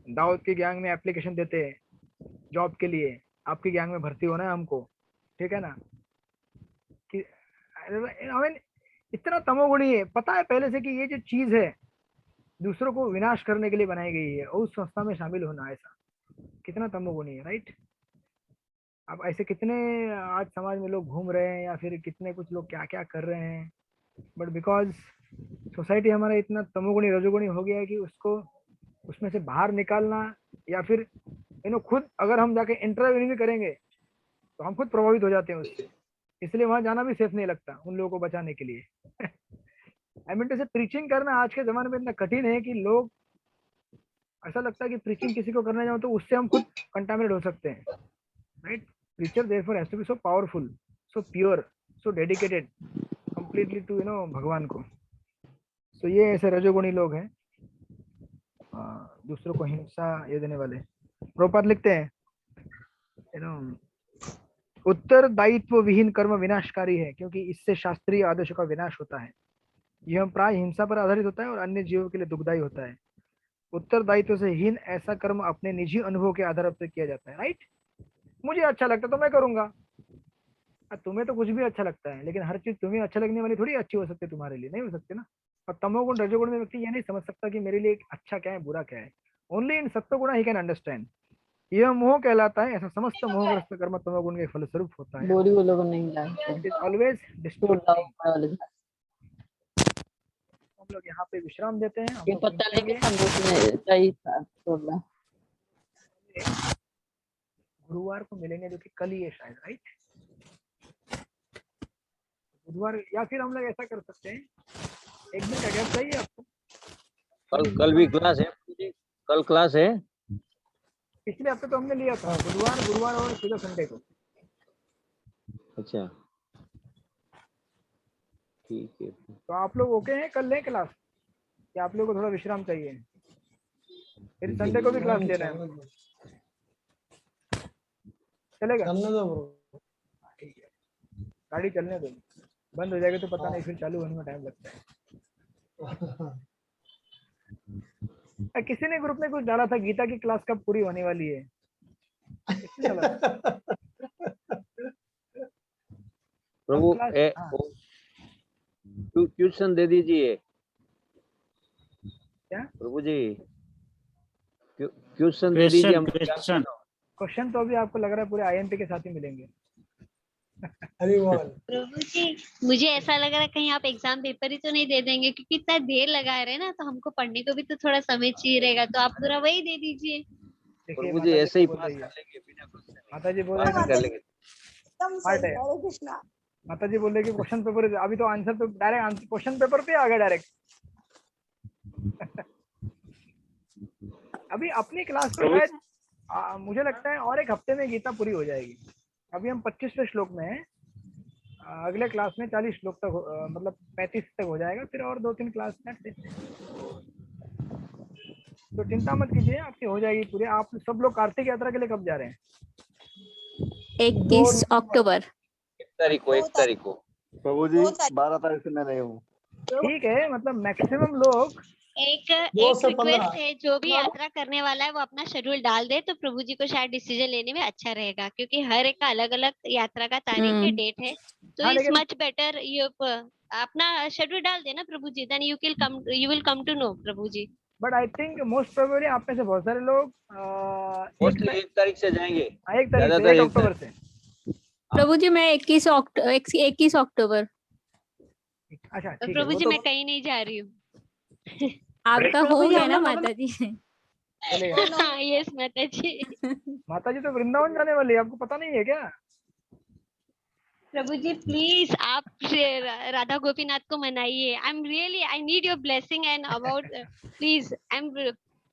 दाऊद की गैंग में एप्लीकेशन देते हैं जॉब के लिए, आपकी गैंग में भर्ती होना है हमको, ठीक है ना, कि आई मीन इतना तमोगुणी है, पता है पहले से कि ये जो चीज है दूसरों को विनाश करने के लिए बनाई गई है, और उस संस्था में शामिल होना, ऐसा कितना तमोगुणी है, राइट। अब ऐसे कितने आज समाज में लोग घूम रहे हैं, या फिर कितने कुछ लोग क्या क्या कर रहे हैं, बट बिकॉज सोसाइटी हमारा इतना तमोगुणी रजोगुणी हो गया है कि उसको उसमें से बाहर निकालना, या फिर खुद अगर हम जाके इंटरव्यू भी करेंगे तो हम खुद प्रभावित हो जाते हैं उससे, इसलिए वहां जाना भी सेफ नहीं लगता उन लोगों को बचाने के लिए। आई मीन जैसे प्रीचिंग करना आज के जमाने में इतना कठिन है कि लोग, ऐसा लगता है कि प्रीचिंग किसी को करने जाओ तो उससे हम खुद कंटामिनेट हो सकते हैं, right. Preacher therefore has to be so powerful, so pure, so dedicated completely to भगवान को। तो ये ऐसे रजोगुणी लोग हैं, दूसरों को हिंसा ये देने वाले। प्रभुपाद लिखते हैं उत्तरदायित्व विहीन कर्म विनाशकारी है, क्योंकि इससे शास्त्रीय आदेशों का विनाश होता है। यह प्राय हिंसा पर आधारित होता है और अन्य जीवों के लिए दुखदायी होता है। उत्तरदायित्व से हीन ऐसा कर्म अपने निजी अनुभव के आधार पर किया जाता है, राइट। मुझे अच्छा लगता तो मैं करूंगा, तुम्हें तो कुछ भी अच्छा लगता है, लेकिन हर चीज तुम्हें अच्छा लगने वाली थोड़ी अच्छी हो सकती है, तुम्हारे लिए नहीं हो सकती ना। और तमोगुण रजोगुण में व्यक्ति ये नहीं समझ सकता कि मेरे लिए अच्छा क्या है बुरा क्या है। ओनली इन सत्वगुण ही कैन अंडरस्टैंड। यह मोह कहलाता है, ऐसा समस्त मोहग्रस्त कर्म तमोगुण के फलस्वरूप होता है। बोरी वो लोग नहीं लाते। It is always distorting. हम लोग यहाँ पे विश्राम देते हैं, हम ये लोग पता नहीं मिलेंगे। कि संदेश में सही था थोड़ा। गुरुवार को मिलेंगे, जो कि कल ही है शायद, राइट। बुधवार, या फिर हम लोग ऐसा कर सकते हैं, एक दिन का गैप चाहिए आपको? कल भी क्लास है, कल क्लास है। पिछले हफ्ते तो हमने लिया था गुरुवार और सीधा संडे को। अच्छा ठीक है, तो आप लोग ओके हैं, कल लें क्लास, या आप लोगों को थोड़ा विश्राम चाहिए? फिर संडे को भी क्लास लेना है, चलेगा? ठीक है, गाड़ी चलने दो, बंद हो जाएगा तो पता नहीं, फिर चालू होने में टाइम लगता है। किसी ने ग्रुप में कुछ डाला था, गीता की क्लास कब पूरी होने वाली है? प्रभु ट्यूशन दे दीजिए। क्या प्रभु जी, क्वेश्चन दे दीजिए हम। क्वेश्चन तो अभी आपको लग रहा है पूरे आईएमपी के साथ ही मिलेंगे। प्रभु जी, मुझे ऐसा लग रहा है कहीं आप एग्जाम पेपर ही तो नहीं दे देंगे, क्योंकि इतना देर लगा रहे हैं ना, तो हमको पढ़ने को भी तो थोड़ा समय चाहिए रहेगा, तो आप पूरा वही दे दीजिए। प्रभु जी ऐसे ही पास कर लेंगे बिना क्वेश्चन। माता जी बोल रहे कर लेंगे। माता जी बोल रहे कि क्वेश्चन पेपर, अभी तो आंसर तो डायरेक्ट क्वेश्चन पेपर पे आ गया डायरेक्ट। अभी अपनी क्लास में शायद मुझे लगता है और एक हफ्ते में गीता पूरी हो जाएगी। अभी हम 25वें श्लोक में हैं, अगले क्लास में 40 श्लोक तक मतलब 35 तक हो जाएगा, फिर और 2-3 क्लास में। तो चिंता मत कीजिए, आपकी हो जाएगी पूरी। आप सब लोग कार्तिक यात्रा के लिए कब जा रहे हैं? 21 अक्टूबर। 1 तारीख को प्रभु जी 12 तारीख से मैं नहीं हूँ। ठीक है, मतलब मैक्सिमम लोग एक रिक्वेस्ट है, जो भी यात्रा करने वाला है वो अपना शेड्यूल डाल दे तो प्रभु जी को शायद डिसीजन लेने में अच्छा रहेगा, क्योंकि हर एक का अलग अलग यात्रा का तारीख है, डेट है। तो इट्स मच बेटर यू अपना शेड्यूल डाल देना प्रभु जी, then you will come to know प्रभु जी। But I think most probably आप में से बहुत सारे लोग मोस्टली 1 तारीख से जाएंगे। 1 तारीख से 1 अक्टूबर से। प्रभु जी मैं 21 अक्टूबर। अच्छा तो प्रभु जी मैं कहीं नहीं जा रही हूँ। आपका हो गया ना माता जी? यस माता जी। माता जी तो वृंदावन जाने वाली है, आपको पता नहीं है क्या? प्रभु जी प्लीज आप राधा गोपीनाथ को मनाइए। I need your blessing and about please.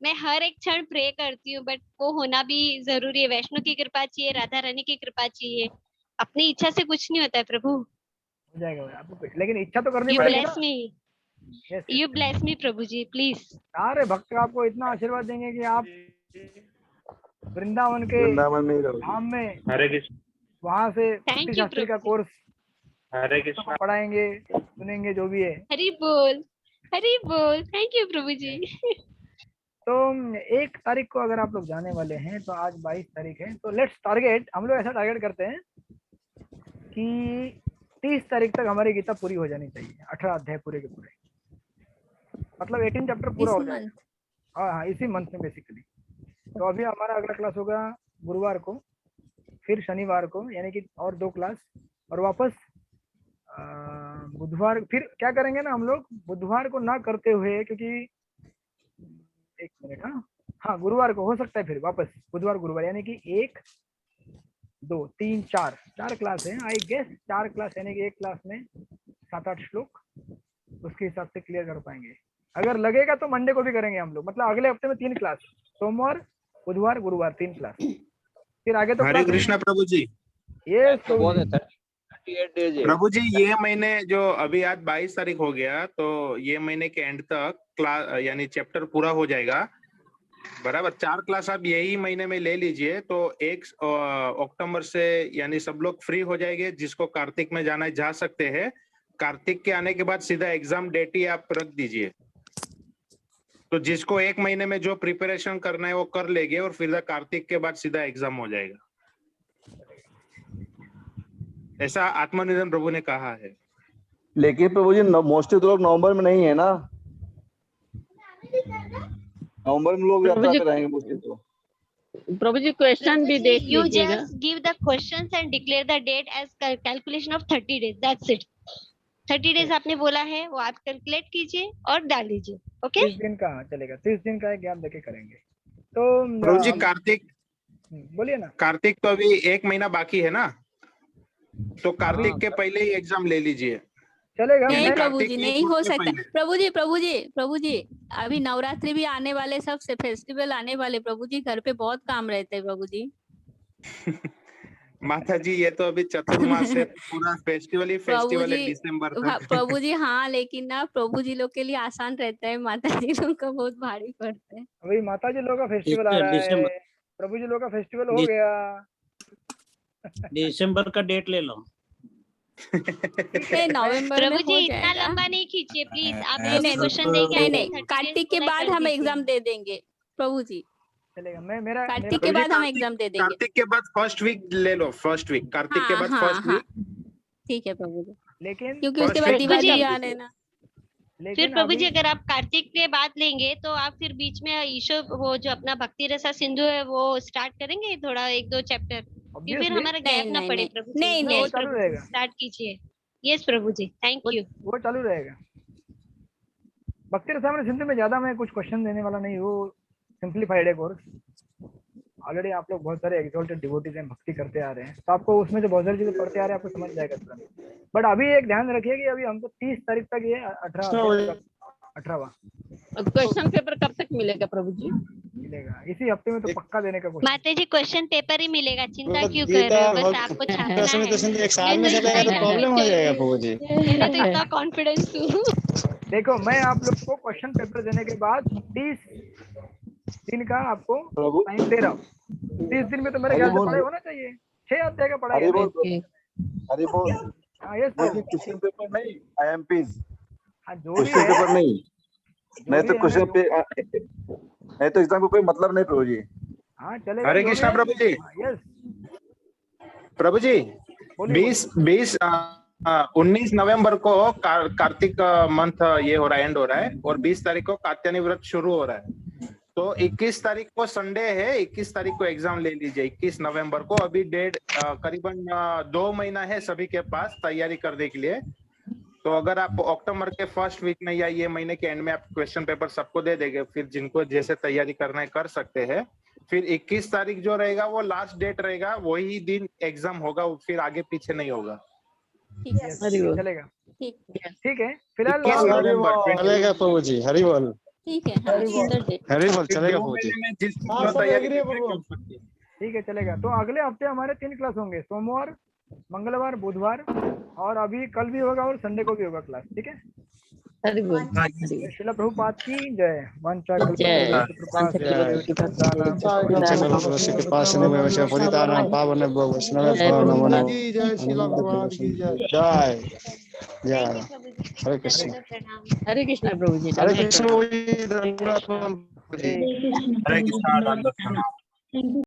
मैं हर एक क्षण प्रे करती हूँ, बट वो होना भी जरूरी है। वैष्णो की कृपा चाहिए, राधा रानी की कृपा चाहिए। अपनी इच्छा से कुछ नहीं होता है प्रभु। हो जाएगा आपको, लेकिन इच्छा तो करनी पड़ेगी ना। You bless me प्रभु जी प्लीज। सारे भक्त आपको इतना आशीर्वाद देंगे कि आप वृंदावन में धाम में हरे कृष्ण वहाँ से Thank you, शास्त्री का कोर्स हरे कृष्ण पढ़ाएंगे, सुनेंगे जो भी है। हरि बोल थैंक यू प्रभु जी। तो 1 तारीख को अगर आप लोग जाने वाले हैं तो आज 22 तारीख है, तो लेट्स टारगेट, हम लोग ऐसा टारगेट करते हैं कि 30 तारीख तक हमारी गीता पूरी हो जानी चाहिए। 18 अध्याय पूरे के पूरे, मतलब 18 चैप्टर पूरा हो जाएगा। हाँ, इसी मंथ में बेसिकली। तो अभी हमारा अगला क्लास होगा गुरुवार को, फिर शनिवार को, यानी कि और 2 क्लास, और वापस बुधवार। फिर क्या करेंगे ना हम लोग, बुधवार को ना करते हुए, क्योंकि 1 मिनट, हाँ गुरुवार को हो सकता है, फिर वापस बुधवार गुरुवार, यानी कि 1 2 3 4 क्लास है आई गेस। 4 क्लास यानी कि 1 क्लास में 7-8 श्लोक, उसके हिसाब से क्लियर कर पाएंगे। अगर लगेगा तो मंडे को भी करेंगे हम लोग, मतलब अगले हफ्ते में 3 क्लास, सोमवार बुधवार गुरुवार 3 क्लास, फिर आगे तो हरे कृष्णा प्रभु जी। ये प्रभु जी ये महीने जो अभी आज 22 तारीख हो गया, तो ये महीने के एंड तक क्लास यानी चैप्टर पूरा हो जाएगा बराबर। 4 क्लास आप यही महीने में ले लीजिए, तो 1 अक्टूबर से यानी सब लोग फ्री हो जाएंगे। जिसको कार्तिक में जाना है जा सकते हैं। कार्तिक के आने के बाद सीधा एग्जाम डेट ही आप रख दीजिए, तो जिसको 1 महीने में जो प्रिपरेशन करना है वो कर लेंगे, और फिर कार्तिक के बाद सीधा एग्जाम हो जाएगा, ऐसा आत्मनिर्भर प्रभु ने कहा है। लेकिन प्रभु जी मोस्टली तो लोग नवंबर में नहीं है ना, नवंबर में लोग यात्रा पे रहेंगे मोस्टली। तो प्रभु जी क्वेश्चन भी देख You लीजिएगा। just give the questions and declare the date as calculation of 30 days. That's it. 30 days आपने बोला है, वो आप कैलकुलेट कीजिए और डाल लीजिए। ओके 30 दिन का चलेगा, 30 दिन का एग्जाम देके करेंगे। तो प्रभु जी कार्तिक, बोलिए ना। कार्तिक तो अभी 1 महीना बाकी है ना, तो कार्तिक के पहले ही एग्जाम ले लीजिए। चलेगा। नहीं प्रभु जी नहीं हो सकता। प्रभु जी अभी नवरात्रि भी आने वाले, सब से फेस्टिवल आने वाले। प्रभु जी घर पे बहुत काम रहते हैं प्रभु जी। माता जी ये तो अभी चतुर्मास है, पूरा फेस्टिवल ही फेस्टिवल है दिसंबर तक। प्रभु जी हाँ, लेकिन ना प्रभु जी लोग के लिए आसान रहता है, माता जी लोग का बहुत भारी पड़ता है। अभी माता जी लोग का फेस्टिवल आ रहा है, प्रभु जी लोग का फेस्टिवल हो गया। दिसंबर का डेट ले लो। नवंबर में प्रभु जी हो इतना जाएगा। लंबा नहीं खींचिए प्लीज। आप नहीं क्वेश्चन देंगे नहीं, कार्तिक के बाद हम एग्जाम दे देंगे प्रभु जी। चलेगा। मेरा कार्तिक के बाद हम एग्जाम दे देंगे। कार्तिक के बाद फर्स्ट वीक ले लो, फर्स्ट वीक कार्तिक के बाद फर्स्ट वीक। ठीक है प्रभु जी, लेकिन क्योंकि उसके बाद दिवाली आने ना। फिर प्रभु जी अगर आप कार्तिक के बाद लेंगे तो आप फिर बीच में ईशो वो जो अपना भक्ति रसा सिंधु है वो स्टार्ट करेंगे थोड़ा 1-2 चैप्टर, फिर हमारा गैप ना पड़े। प्रभु जी नहीं चालू रहेगा, स्टार्ट कीजिए। यस प्रभु जी थैंक यू। वो चालू रहेगा। भक्ति रसामृत सिंधु में ज्यादा मैं कुछ क्वेश्चन देने वाला नहीं, वो सिंपलीफाइड है कोर्स। ऑलरेडी आप लोग बहुत सारे एक्सॉल्टेड डिवोटीज हैं, भक्ति करते आ रहे हैं, तो आपको उसमें जो बहुत सारी चीजें पढ़ते आ रहे हैं आपको समझ जाएगा तुरंत। बट अभी एक ध्यान रखिए कि अभी हमको 30 तारीख तक ये 18वां क्वेश्चन पेपर कब तक मिलेगा प्रभु जी? मिलेगा इसी हफ्ते में तो पक्का देने का कोशिश। माता जी क्वेश्चन पेपर ही मिलेगा, चिंता क्यों कर गीता रहे हो, बस भक्त आपको छापना है। एक साल में चलेगा तो प्रॉब्लम हो जाएगा प्रभु जी। मैंने तो इतना कॉन्फिडेंस तू। देखो मैं आप लोग को क्वेश्चन पेपर देने के बाद 30 दिन का आपको टाइम दे रहा हूँ। 30 दिन में तो मेरे ख्याल से पढ़ाई होना चाहिए। 6 अध्याय का पढ़ाई है। हरी बोल। हाँ यस क्वेश्चन पेपर नहीं, IMPs। हाँ जो भी क्वेश्चन है पेपर नहीं तो क्वेश्चन पे नहीं तो एग्जाम को कोई मतलब नहीं प्रभु जी। हाँ चलेगा। हरे कृष्णा प्रभु जी। यस प्रभु जी 19 नवंबर को कार्तिक मंथ ये हो रहा है, एंड हो रहा है, और 20 तारीख को कात्यायनी व्रत शुरू हो रहा है। तो 21 तारीख को संडे है, 21 तारीख को एग्जाम ले लीजिए। 21 नवंबर को अभी डेट करीबन 2 महीना है सभी के पास तैयारी करने के लिए। तो अगर आप अक्टूबर के फर्स्ट वीक में या ये महीने के एंड में आप क्वेश्चन पेपर सबको दे देंगे, फिर जिनको जैसे तैयारी करना है कर सकते हैं। फिर 21 तारीख जो रहेगा वो लास्ट डेट रहेगा, वही दिन एग्जाम होगा, फिर आगे पीछे नहीं होगा। चलेगा। ठीक है फिलहाल चलेगा प्रभु जी। हरि बोल। ठीक है हाँ सुंदर डेट। हरि बोल चलेगा प्रभु जी। ठीक है चलेगा। तो अगले हफ्ते हमारे 3 क्लास होंगे, सोमवार, मंगलवार, बुधवार, और अभी कल भी होगा और संडे को भी होगा क्लास। ठीक है। श्रील प्रभुपाद की जय। जय हरे कृष्ण। हरे कृष्णा प्रभु जी। हरे कृष्ण प्रभु जी। हरे कृष्णा।